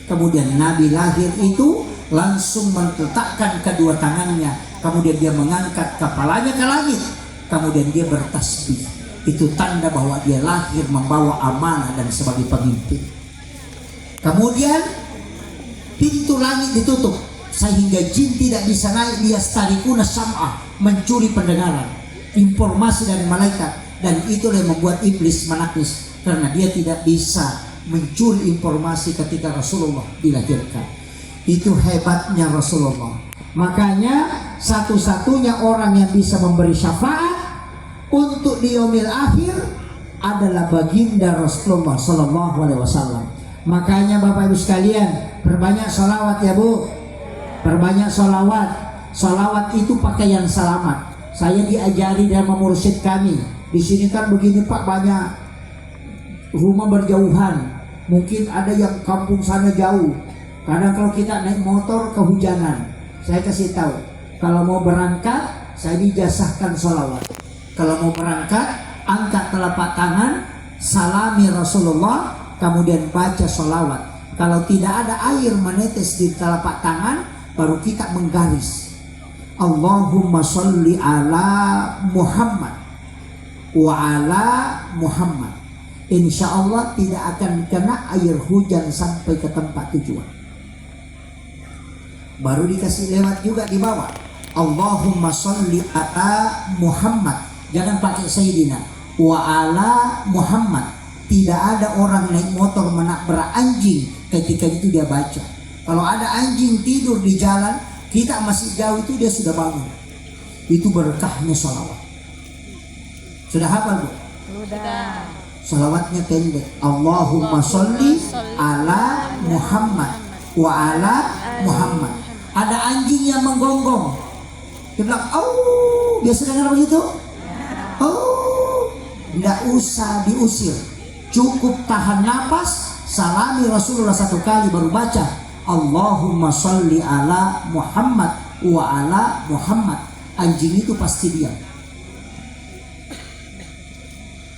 Speaker 1: Kemudian Nabi lahir itu langsung meletakkan kedua tangannya, kemudian dia mengangkat kepalanya ke langit, kemudian dia bertasbih. Itu tanda bahwa dia lahir membawa amanah dan sebagai pemimpin. Kemudian pintu langit ditutup sehingga jin tidak bisa naik. Dia starikuna sam'ah, mencuri pendengaran, informasi dari malaikat, dan itulah yang membuat iblis menangis karena dia tidak bisa mencuri informasi ketika Rasulullah dilahirkan. Itu hebatnya Rasulullah. Makanya satu-satunya orang yang bisa memberi syafaat untuk di yaumil akhir adalah baginda Rasulullah Sallallahu Alaihi Wasallam. Makanya Bapak Ibu sekalian, perbanyak sholawat ya Bu, perbanyak sholawat. Sholawat itu pakaian selamat. Saya diajari dan memursyid kami. Di sini kan begini Pak, banyak rumah berjauhan. Mungkin ada yang kampung sana jauh. Kadang kalau kita naik motor kehujanan, saya kasih tahu, kalau mau berangkat saya dijasahkan sholawat. Kalau mau berangkat, angkat telapak tangan, salami Rasulullah, kemudian baca sholawat. Kalau tidak ada air menetes di telapak tangan, baru kita menggaris Allahumma sholli ala Muhammad wa ala Muhammad. Insya Allah tidak akan kena air hujan sampai ke tempat tujuan. Baru dikasih lewat juga di bawah Allahumma sholli ala Muhammad. Jangan pakai Sayyidina. Wa ala Muhammad. Tidak ada orang naik motor menabrak anjing ketika itu dia baca. Kalau ada anjing tidur di jalan, kita masih jauh itu dia sudah bangun. Itu berkahnya sholawat. Sudah hafal Bu?
Speaker 2: Sudah.
Speaker 1: Salawatnya pendek. Allahumma sholli ala Muhammad wa ala Muhammad. Ada anjing yang menggonggong. Dia bilang, "Oh," biasa dengar begitu? "Oh." Tidak usah diusir. Cukup tahan napas, salami Rasulullah satu kali baru baca Allahumma sholli ala Muhammad wa ala Muhammad. Anjing itu pasti diam.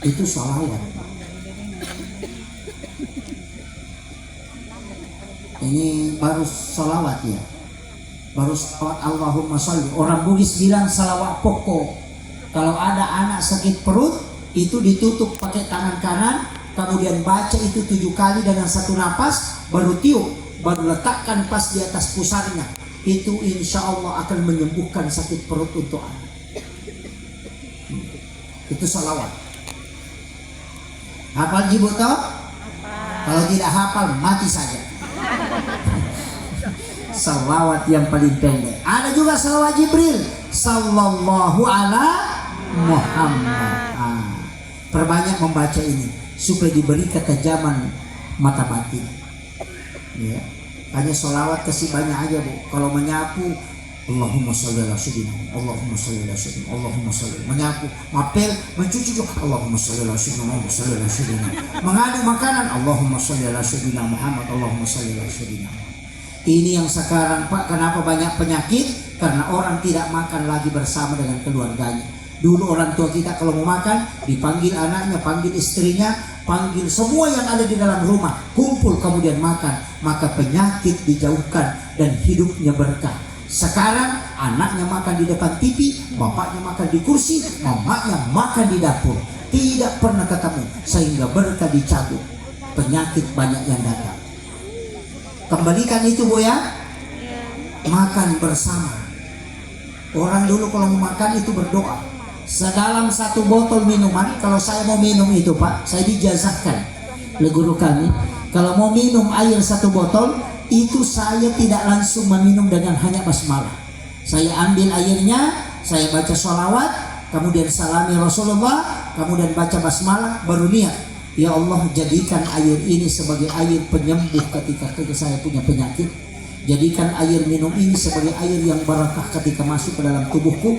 Speaker 1: Itu sholawat. Ini baru sholawat ya. Baru sholawat Allahumma sholli. Orang Bugis bilang salawat pokok. Kalau ada anak sakit perut, itu ditutup pakai tangan kanan, kemudian baca itu 7 kali dengan satu napas, baru tiup, baru letakkan pas di atas pusarnya. Itu insya Allah akan menyembuhkan sakit perut untuk anak. Itu sholawat. Hafal Jibu toh? Kalau tidak hafal mati saja. Salawat yang paling pendek. Ada juga salawat Jibril. Sallallahu ala Muhammad. Perbanyak membaca ini supaya diberi ketajaman mata batin. Ya. Hanya sholawat kasih banyak aja Bu. Kalau menyapu Allahumma sholli ala sayyidina, Allahumma sholli ala sayyidina, Allahumma sholli, menyapu, mapel, mencuci juga, Allahumma sholli ala sayyidina, Allahumma sholli ala sayyidina, mengadu makanan, Allahumma sholli ala sayyidina Muhammad, Allahumma sholli ala sayyidina. Ini yang sekarang Pak, kenapa banyak penyakit? Karena orang tidak makan lagi bersama dengan keluarganya. Dulu orang tua kita kalau mau makan, dipanggil anaknya, panggil istrinya, panggil semua yang ada di dalam rumah, kumpul kemudian makan, maka penyakit dijauhkan dan hidupnya berkah. Sekarang anaknya makan di depan TV, bapaknya makan di kursi, mamanya makan di dapur, tidak pernah ketemu, sehingga berkah dicabut, penyakit banyak yang datang. Kembalikan itu Bu ya, makan bersama. Orang dulu kalau mau makan itu berdoa. Sedalam satu botol minuman, kalau saya mau minum itu Pak, saya dijazahkan oleh guru kami, kalau mau minum air satu botol, itu saya tidak langsung meminum dengan hanya basmalah. Saya ambil airnya, saya baca sholawat, kemudian salami Rasulullah, kemudian baca basmalah, baru niat, ya Allah jadikan air ini sebagai air penyembuh ketika saya punya penyakit. Jadikan air minum ini sebagai air yang barakah ketika masuk ke dalam tubuhku.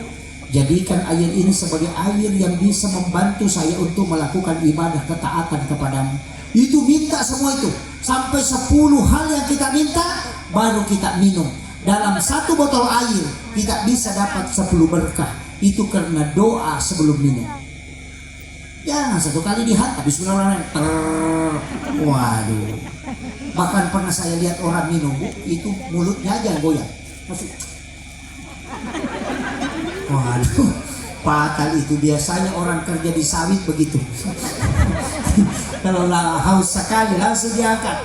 Speaker 1: Jadikan air ini sebagai air yang bisa membantu saya untuk melakukan ibadah ketaatan kepadamu. Itu minta semua itu. Sampai 10 hal yang kita minta, baru kita minum. Dalam satu botol air, kita bisa dapat 10 berkah. Itu karena doa sebelum minum. Jangan satu kali dihantam, bismillahirrahmanirrahim. Waduh. Bahkan pernah saya lihat orang minum, Bu, itu mulutnya aja yang goyang. Masuk. Waduh, fatal itu. Biasanya orang kerja di sawit begitu. Kalau haus sekali langsung diangkat.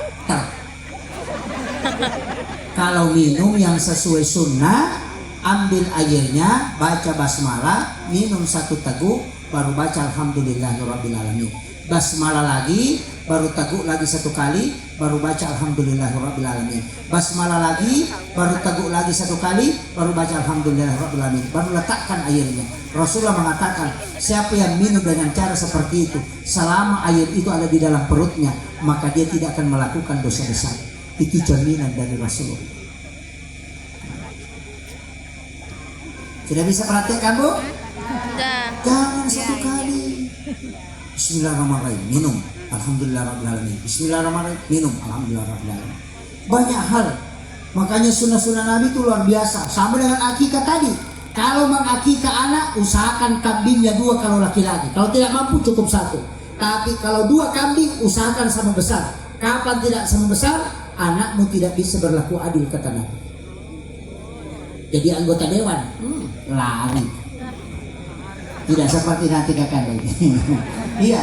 Speaker 1: Kalau minum yang sesuai sunnah, ambil airnya, baca basmalah, minum satu teguk, baru baca alhamdulillahirrabbilalamin. Basmalah lagi, baru teguk lagi satu kali, baru baca alhamdulillahirrabbilalamin. Basmalah lagi, baru teguk lagi satu kali, baru baca alhamdulillahirrabbilalamin. Baru letakkan airnya. Rasulullah mengatakan, siapa yang minum dengan cara seperti itu, selama air itu ada di dalam perutnya, maka dia tidak akan melakukan dosa besar. Itu jaminan dari Rasulullah. Tidak bisa perhatikan Bu? Jangan satu kali. Bismillahirrahmanirrahim, minum alhamdulillahirrahmanirrahim. Bismillahirrahmanirrahim, minum alhamdulillahirrahmanirrahim. Banyak hal. Makanya sunnah-sunnah Nabi itu luar biasa. Sama dengan akikah tadi. Kalau mengakikah anak, usahakan kambingnya 2 kalau laki-laki. Kalau tidak mampu cukup 1. Tapi kalau 2 kambing, usahakan sama besar. Kapan tidak sama besar, anakmu tidak bisa berlaku adil kata Nabi. Jadi anggota dewan, lari. Tidak seperti nanti kakak lagi. Iya.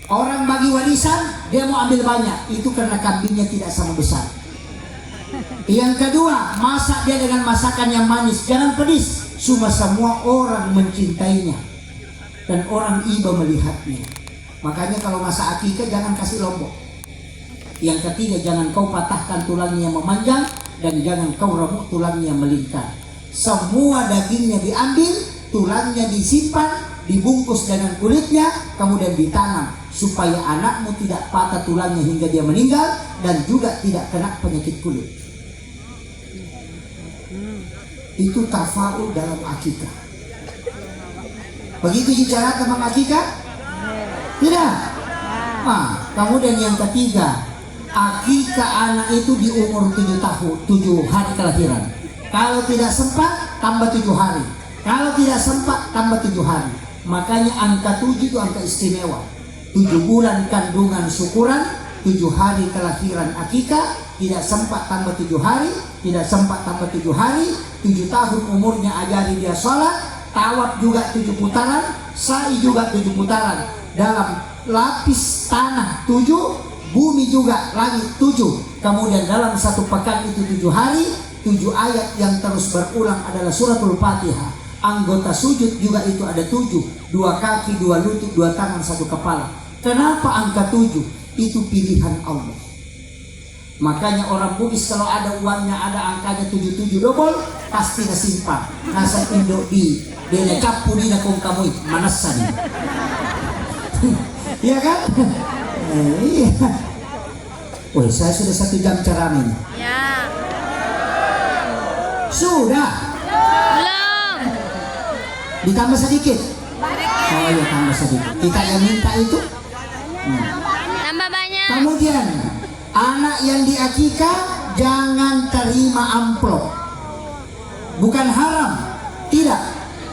Speaker 1: Orang bagi warisan, dia mau ambil banyak. Itu karena kambingnya tidak sama besar. Yang kedua, masak dia dengan masakan yang manis, jangan pedis. Cuma semua orang mencintainya dan orang iba melihatnya. Makanya kalau masak akikah jangan kasih lombok. Yang ketiga, jangan kau patahkan tulangnya yang memanjang dan jangan kau remuk tulangnya yang melingkar. Semua dagingnya diambil, tulangnya disimpan, dibungkus dengan kulitnya, kemudian ditanam supaya anakmu tidak patah tulangnya hingga dia meninggal dan juga tidak kena penyakit kulit. Itu tafaul dalam akikah. Begitu bicara tentang akikah? Tidak. Nah, kemudian yang ketiga, akikah anak itu di umur 7 tahun, 7 hari kelahiran. Kalau tidak sempat, tambah 7 hari. Kalau tidak sempat, tambah 7 hari. Makanya angka 7 itu angka istimewa. 7 bulan kandungan syukuran, 7 hari kelahiran akikah, tidak sempat tambah 7 hari, tidak sempat tambah 7 hari, 7 tahun umurnya ajari dia sholat, tawaf juga 7 putaran, sa'i juga 7 putaran, dalam lapis tanah 7, bumi juga langit 7, kemudian dalam satu pekan itu 7 hari, 7 ayat yang terus berulang adalah suratul Fatihah. Anggota sujud juga itu ada 7, 2 kaki, 2 lutut, 2 tangan, 1 kepala. Kenapa angka 7? Itu pilihan Allah. Makanya orang Bugis kalau ada uangnya ada angkanya 77 double pasti nasimpan. Nasa Indo di dena capu di nakong kamu manasan. Iya kan? Iya. Woi, saya sudah 1 jam ceramah ini.
Speaker 2: Ya.
Speaker 1: Sudah.
Speaker 2: Belum.
Speaker 1: Ditambah sedikit. Oh ya, tambah sedikit. Kita yang minta itu.
Speaker 2: Tambah banyak.
Speaker 1: Kemudian anak yang diakikah jangan terima amplop. Bukan haram, tidak,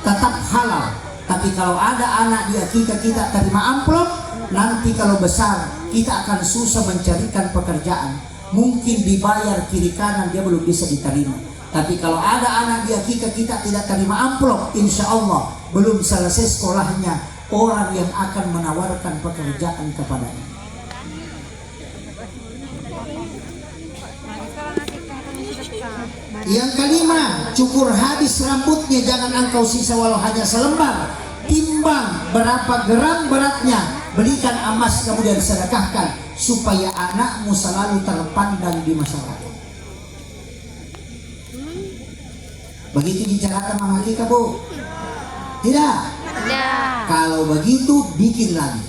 Speaker 1: tetap halal. Tapi kalau ada anak diakikah kita terima amplop, nanti kalau besar kita akan susah mencarikan pekerjaan. Mungkin dibayar kiri kanan dia belum bisa diterima. Tapi kalau ada anak diakikah kita tidak terima amplop, insya Allah belum selesai sekolahnya orang yang akan menawarkan pekerjaan kepadanya. Yang kelima, cukur habis rambutnya, jangan engkau sisa walau hanya selembar. Timbang berapa gram beratnya, belikan emas kemudian sedekahkan supaya anakmu selalu terpandang di masyarakat. Begitu bicarakan Mama Kika, Bu? Tidak?
Speaker 2: Tidak.
Speaker 1: Kalau begitu bikin lagi.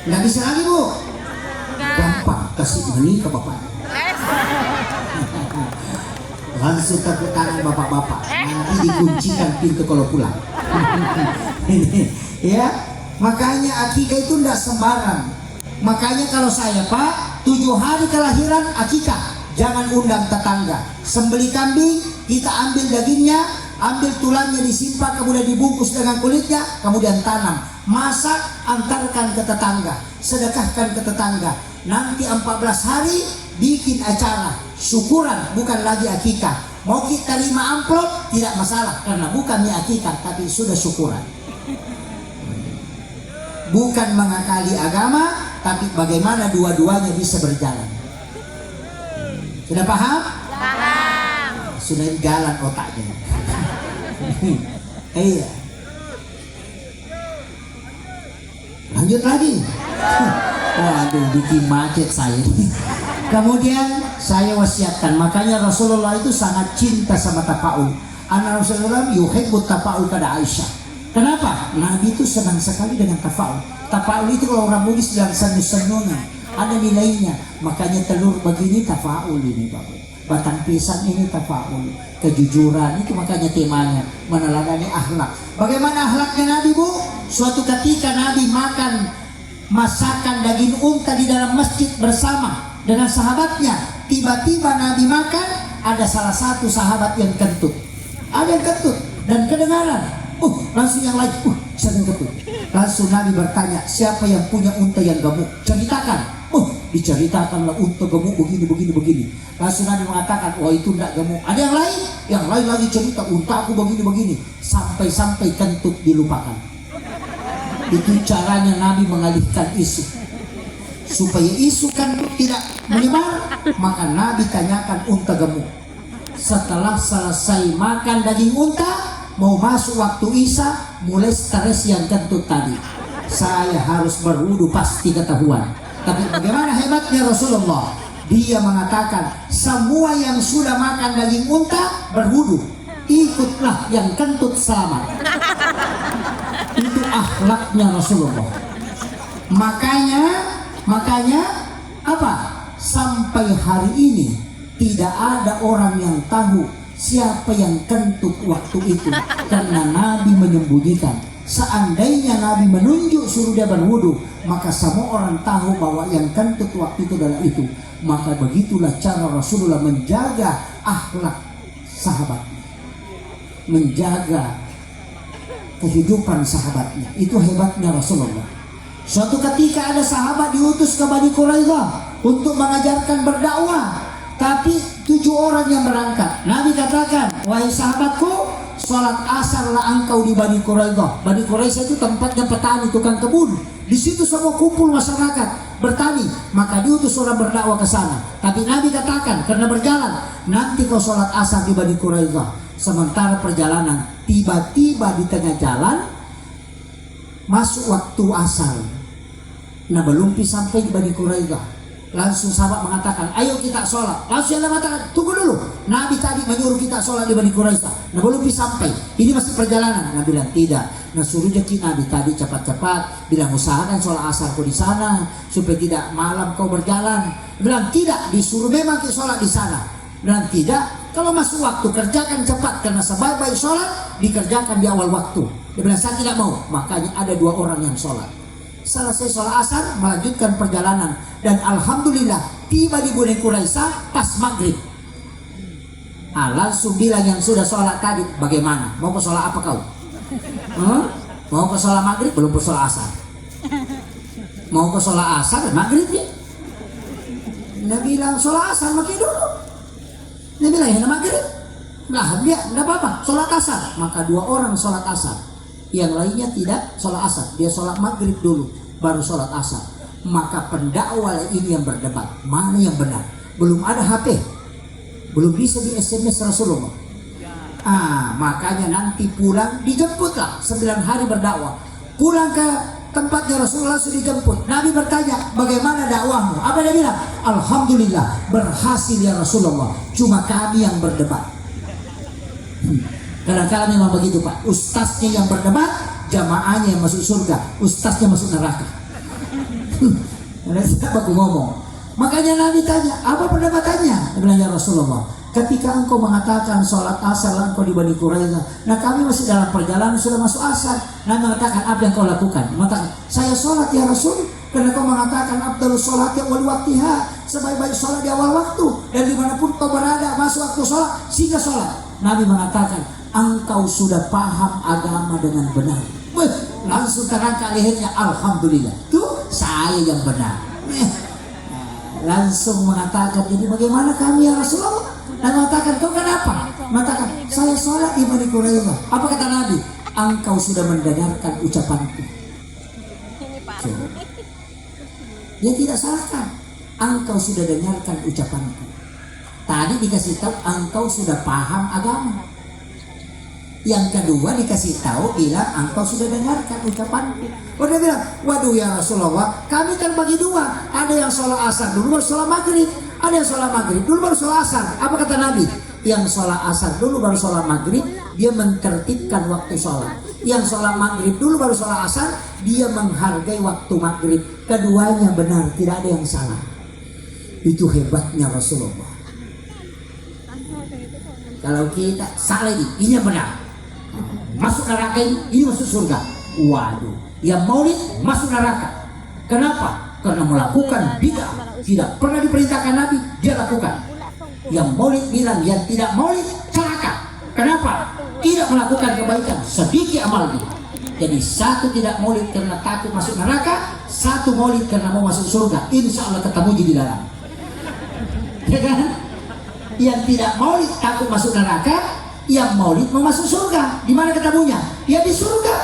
Speaker 1: Nggak bisa lagi, Bu? Gampang, kasih ini ke bapak. Langsung tepuk tangan bapak-bapak, nanti dikuncikan pintu kalau pulang. Ya, makanya akikah itu tidak sembarang. Makanya kalau saya, Pak, 7 hari kelahiran akikah, jangan undang tetangga. Sembeli kambing, kita ambil dagingnya, ambil tulangnya disimpan, kemudian dibungkus dengan kulitnya, kemudian tanam, masak, antarkan ke tetangga, sedekahkan ke tetangga. Nanti 14 hari bikin acara syukuran, bukan lagi akikah. Mau kita terima amplop tidak masalah, karena bukannya akikah tapi sudah syukuran. Bukan mengakali agama, tapi bagaimana dua-duanya bisa berjalan. Sudah paham?
Speaker 2: Paham.
Speaker 1: Sudah jalan otaknya. Iya. Lanjut lagi. Waduh, bikin macet saya. Kemudian saya wasiatkan, makanya Rasulullah itu sangat cinta sama tafaul. Anna Rasulullah yuhibbut tafaul pada Aisyah. Kenapa? Nabi itu senang sekali dengan tafaul. Tafaul itu kalau orang Bugis bilang senyum-senyuman, ada nilainya. Makanya telur begini tafaul ini, Bapak. Batang pisang ini tafaul. Kejujuran itu makanya temanya, meneladani akhlak. Bagaimana akhlaknya Nabi, Bu? Suatu ketika Nabi makan masakan daging unta di dalam masjid bersama dengan sahabatnya. Tiba-tiba Nabi makan, ada salah satu sahabat yang kentut. Ada yang kentut dan kedengaran. Langsung yang lain, saya kentut. Langsung Nabi bertanya, siapa yang punya unta yang gemuk? Ceritakan. Diceritakanlah unta gemuk begini. Langsung Nabi mengatakan, wah itu tidak gemuk. Ada yang lain? Yang lain lagi cerita, unta aku begini. Sampai kentut dilupakan. Itu caranya Nabi mengalihkan isu. Supaya isu kentut tidak menyebar, maka Nabi tanyakan unta gemuk. Setelah selesai makan daging unta, mau masuk waktu Isya, mulai stres yang kentut tadi. Saya harus berwudu, pasti ketahuan. Tapi bagaimana hebatnya Rasulullah? Dia mengatakan, semua yang sudah makan daging unta berwudu, ikutlah yang kentut selamat. Itu akhlaknya Rasulullah. Makanya apa? Sampai hari ini tidak ada orang yang tahu siapa yang kentut waktu itu, karena Nabi menyembunyikan. Seandainya Nabi menunjuk suruh dia berwudu, maka semua orang tahu bahwa yang kentut waktu itu adalah itu. Maka begitulah cara Rasulullah menjaga akhlak sahabatnya, menjaga kehidupan sahabatnya. Itu hebatnya Rasulullah. Suatu ketika ada sahabat diutus ke Bani Quraidah untuk mengajarkan berdakwah, tapi 7 orang yang berangkat. Nabi katakan, wahai sahabatku, sholat asarlah engkau di Bani Quraidah. Bani Quraidah itu tempatnya petani, tukang kebun. Di situ semua kumpul masyarakat bertani, maka diutus orang berdakwah ke sana. Tapi Nabi katakan, karena berjalan, nanti kau sholat asar di Bani Quraidah. Sementara perjalanan, tiba-tiba di tengah jalan masuk waktu asar. Nah, belum sampai di Bani Quraidah, langsung sahabat mengatakan, ayo kita sholat. Langsung yang mengatakan, tunggu dulu, Nabi tadi menyuruh kita sholat di Bani Quraidah. Nah, belum sampai, ini masih perjalanan. Nabi bilang tidak. Nah, suruh jadi Nabi tadi cepat-cepat bilang, usahakan sholat asarku di sana supaya tidak malam kau berjalan. Bilang tidak, disuruh memang kita sholat di sana. Dan tidak, kalau masuk waktu kerjakan cepat, karena sebaik-baik sholat dikerjakan di awal waktu. Dia bilang saya tidak mau. Makanya ada 2 orang yang sholat. Selesai sholat asar melanjutkan perjalanan, dan alhamdulillah tiba di Bani Quraisyah pas maghrib. Langsung bilang yang sudah sholat tadi, bagaimana? Mau ke sholat apa kau? Mau ke sholat maghrib? Belum ke sholat asar. Mau ke sholat asar maghrib ya? Dia bilang sholat asar makin dulu. Dia bilang ya maghrib. Nah dia tidak apa-apa sholat asar. Maka 2 orang sholat asar, yang lainnya tidak sholat asar. Dia sholat maghrib dulu baru sholat asar. Maka pendakwa ini yang berdebat, mana yang benar. Belum ada HP, belum bisa di SMS Rasulullah. Makanya nanti pulang dijemputlah 9 hari berdakwah. Pulang ke tempatnya Rasulullah sudah dijemput. Nabi bertanya, bagaimana dakwahmu? Apa dia bilang? Alhamdulillah berhasil ya Rasulullah. Cuma kami yang berdebat. Kadang-kadang memang begitu Pak. Ustaznya yang berdebat, jamaahnya yang masuk surga, ustaznya masuk neraka. Ada siapa aku ngomong. Makanya Nabi tanya, apa perdebatannya? Dia bilang ya Rasulullah, ketika engkau mengatakan sholat asar engkau di Bani Quraisyah, nah kami masih dalam perjalanan sudah masuk asar. Nabi mengatakan apa yang kau lakukan? Mengatakan saya sholat ya Rasul, karena kau mengatakan abdalus sholat yang wal waktiha, sebaik-baik sholat di awal waktu, dan dimanapun kau berada masuk waktu sholat sehingga sholat. Nabi mengatakan engkau sudah paham agama dengan benar. Langsung terangkat lehernya, alhamdulillah tuh saya yang benar. Langsung mengatakan, jadi bagaimana kami ya Rasulullah? Dan mengatakan, kau kenapa? Mengatakan, saya sholat di Bani Quraisyah. Apa kata Nabi? Engkau sudah mendengarkan ucapanku. Dia tidak salahkan. Engkau sudah dengarkan ucapanku. Tadi dikasih tahu, engkau sudah paham agama. Yang kedua dikasih tahu, bilang engkau sudah dengarkan ucapanku. Dia bilang, waduh ya Rasulullah, kami terbagi 2. Ada yang sholat asar dulu baru sholat maghrib, ada yang sholat maghrib dulu baru sholat asar. Apa kata Nabi? Yang sholat asar dulu baru sholat maghrib, dia mentertibkan waktu sholat. Yang sholat maghrib dulu baru sholat asar, dia menghargai waktu maghrib. Keduanya benar, tidak ada yang salah. Itu hebatnya Rasulullah. Kalau kita salah ini yang benar, masuk neraka ini masuk surga. Waduh, yang maulid masuk neraka. Kenapa? Karena melakukan bid'ah, tidak pernah diperintahkan Nabi, dia lakukan. Yang maulid bilang yang tidak maulid celaka. Kenapa? Tidak melakukan kebaikan, sedikit amalnya. Jadi satu tidak maulid karena takut masuk neraka, satu maulid karena mau masuk surga. Insya Allah ketemu di dalam. Ya kan? Yang tidak maulid takut masuk neraka, yang maulid mau masuk surga. Di mana ketemunya? Ya di surga.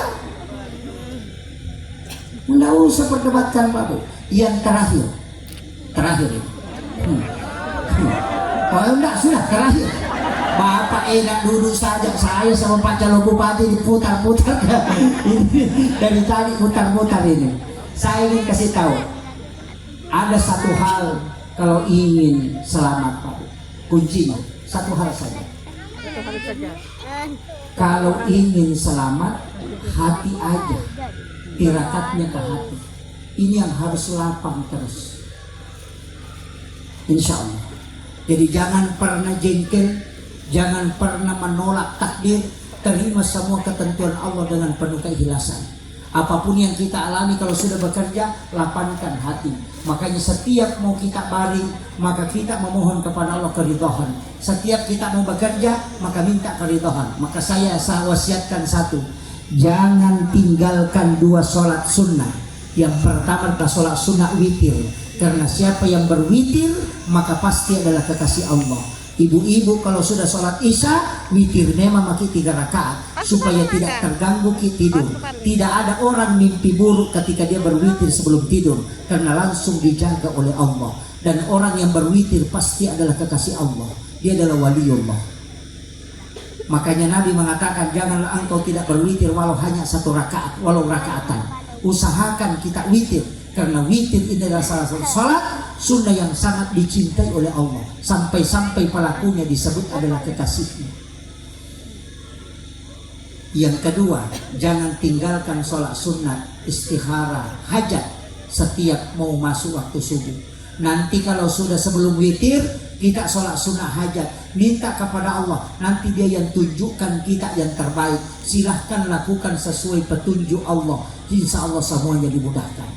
Speaker 1: Nggak usah perdebatkan Pak Bu. Yang terakhir ini. Oh enggak, sudah terakhir. Bapak enak duduk saja, saya sama Pak Calon Bupati diputar-putar. Dari tadi putar-putar ini. Saya ingin kasih tahu, ada satu hal kalau ingin selamat Pak Bu. Kuncinya satu hal saja. Kalau ingin selamat, hati aja, tirakatnya ke hati. Ini yang harus lapang terus, insya Allah. Jadi jangan pernah jengkel, jangan pernah menolak takdir. Terima semua ketentuan Allah dengan penuh keikhlasan. Apapun yang kita alami kalau sudah bekerja, lapangkan hati. Makanya setiap mau kita baring, maka kita memohon kepada Allah keridhaan. Setiap kita mau bekerja, maka minta keridhaan. Maka saya wasiatkan satu, jangan tinggalkan 2 sholat sunnah. Yang pertama adalah sholat sunnah witir. Karena siapa yang berwitir, maka pasti adalah kekasih Allah. Ibu-ibu kalau sudah sholat isya, witir memang maki 3 rakaat supaya tidak terganggu tidur. Tidak ada orang mimpi buruk ketika dia berwitir sebelum tidur, karena langsung dijaga oleh Allah. Dan orang yang berwitir pasti adalah kekasih Allah. Dia adalah waliullah. Makanya Nabi mengatakan, janganlah engkau tidak berwitir walau hanya 1 rakaat, walau rakaatan. Usahakan kita witir, karena witir ini adalah salah satu sholat sunnah yang sangat dicintai oleh Allah. Sampai-sampai pelakunya disebut adalah kekasihnya. Yang kedua, jangan tinggalkan sholat sunnah istikharah, hajat setiap mau masuk waktu subuh. Nanti kalau sudah sebelum witir, Kita sholat sunnah hajat, minta kepada Allah, nanti Dia yang tunjukkan kita yang terbaik. Silahkan lakukan sesuai petunjuk Allah, insya Allah semuanya dimudahkan.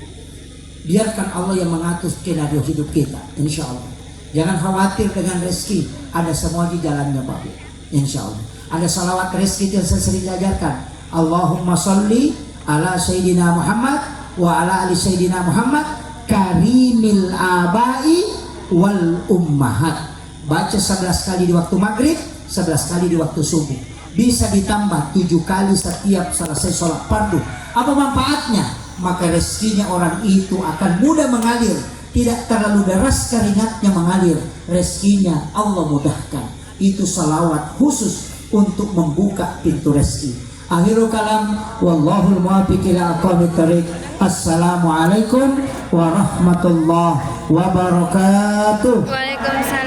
Speaker 1: Biarkan Allah yang mengatur skenario hidup kita, insya Allah. Jangan khawatir dengan rezeki, ada semua di jalannya Bapak, insya Allah. Ada salawat rezeki yang saya sering ajarkan. Allahumma sholli ala Sayyidina Muhammad wa ala ali Sayyidina Muhammad karimil abai wal ummahat. Baca 11 kali di waktu maghrib, 11 kali di waktu subuh. Bisa ditambah 7 kali setiap selesai sholat fardu. Apa manfaatnya? Maka rezekinya orang itu akan mudah mengalir. Tidak terlalu deras keringatnya mengalir. Rezekinya Allah mudahkan. Itu salawat khusus untuk membuka pintu rezeki. Akhirul kalam, wallahul muwaffiq ila aqwamit thariq. Assalamualaikum warahmatullahi wabarakatuh.
Speaker 2: Waalaikumsalam.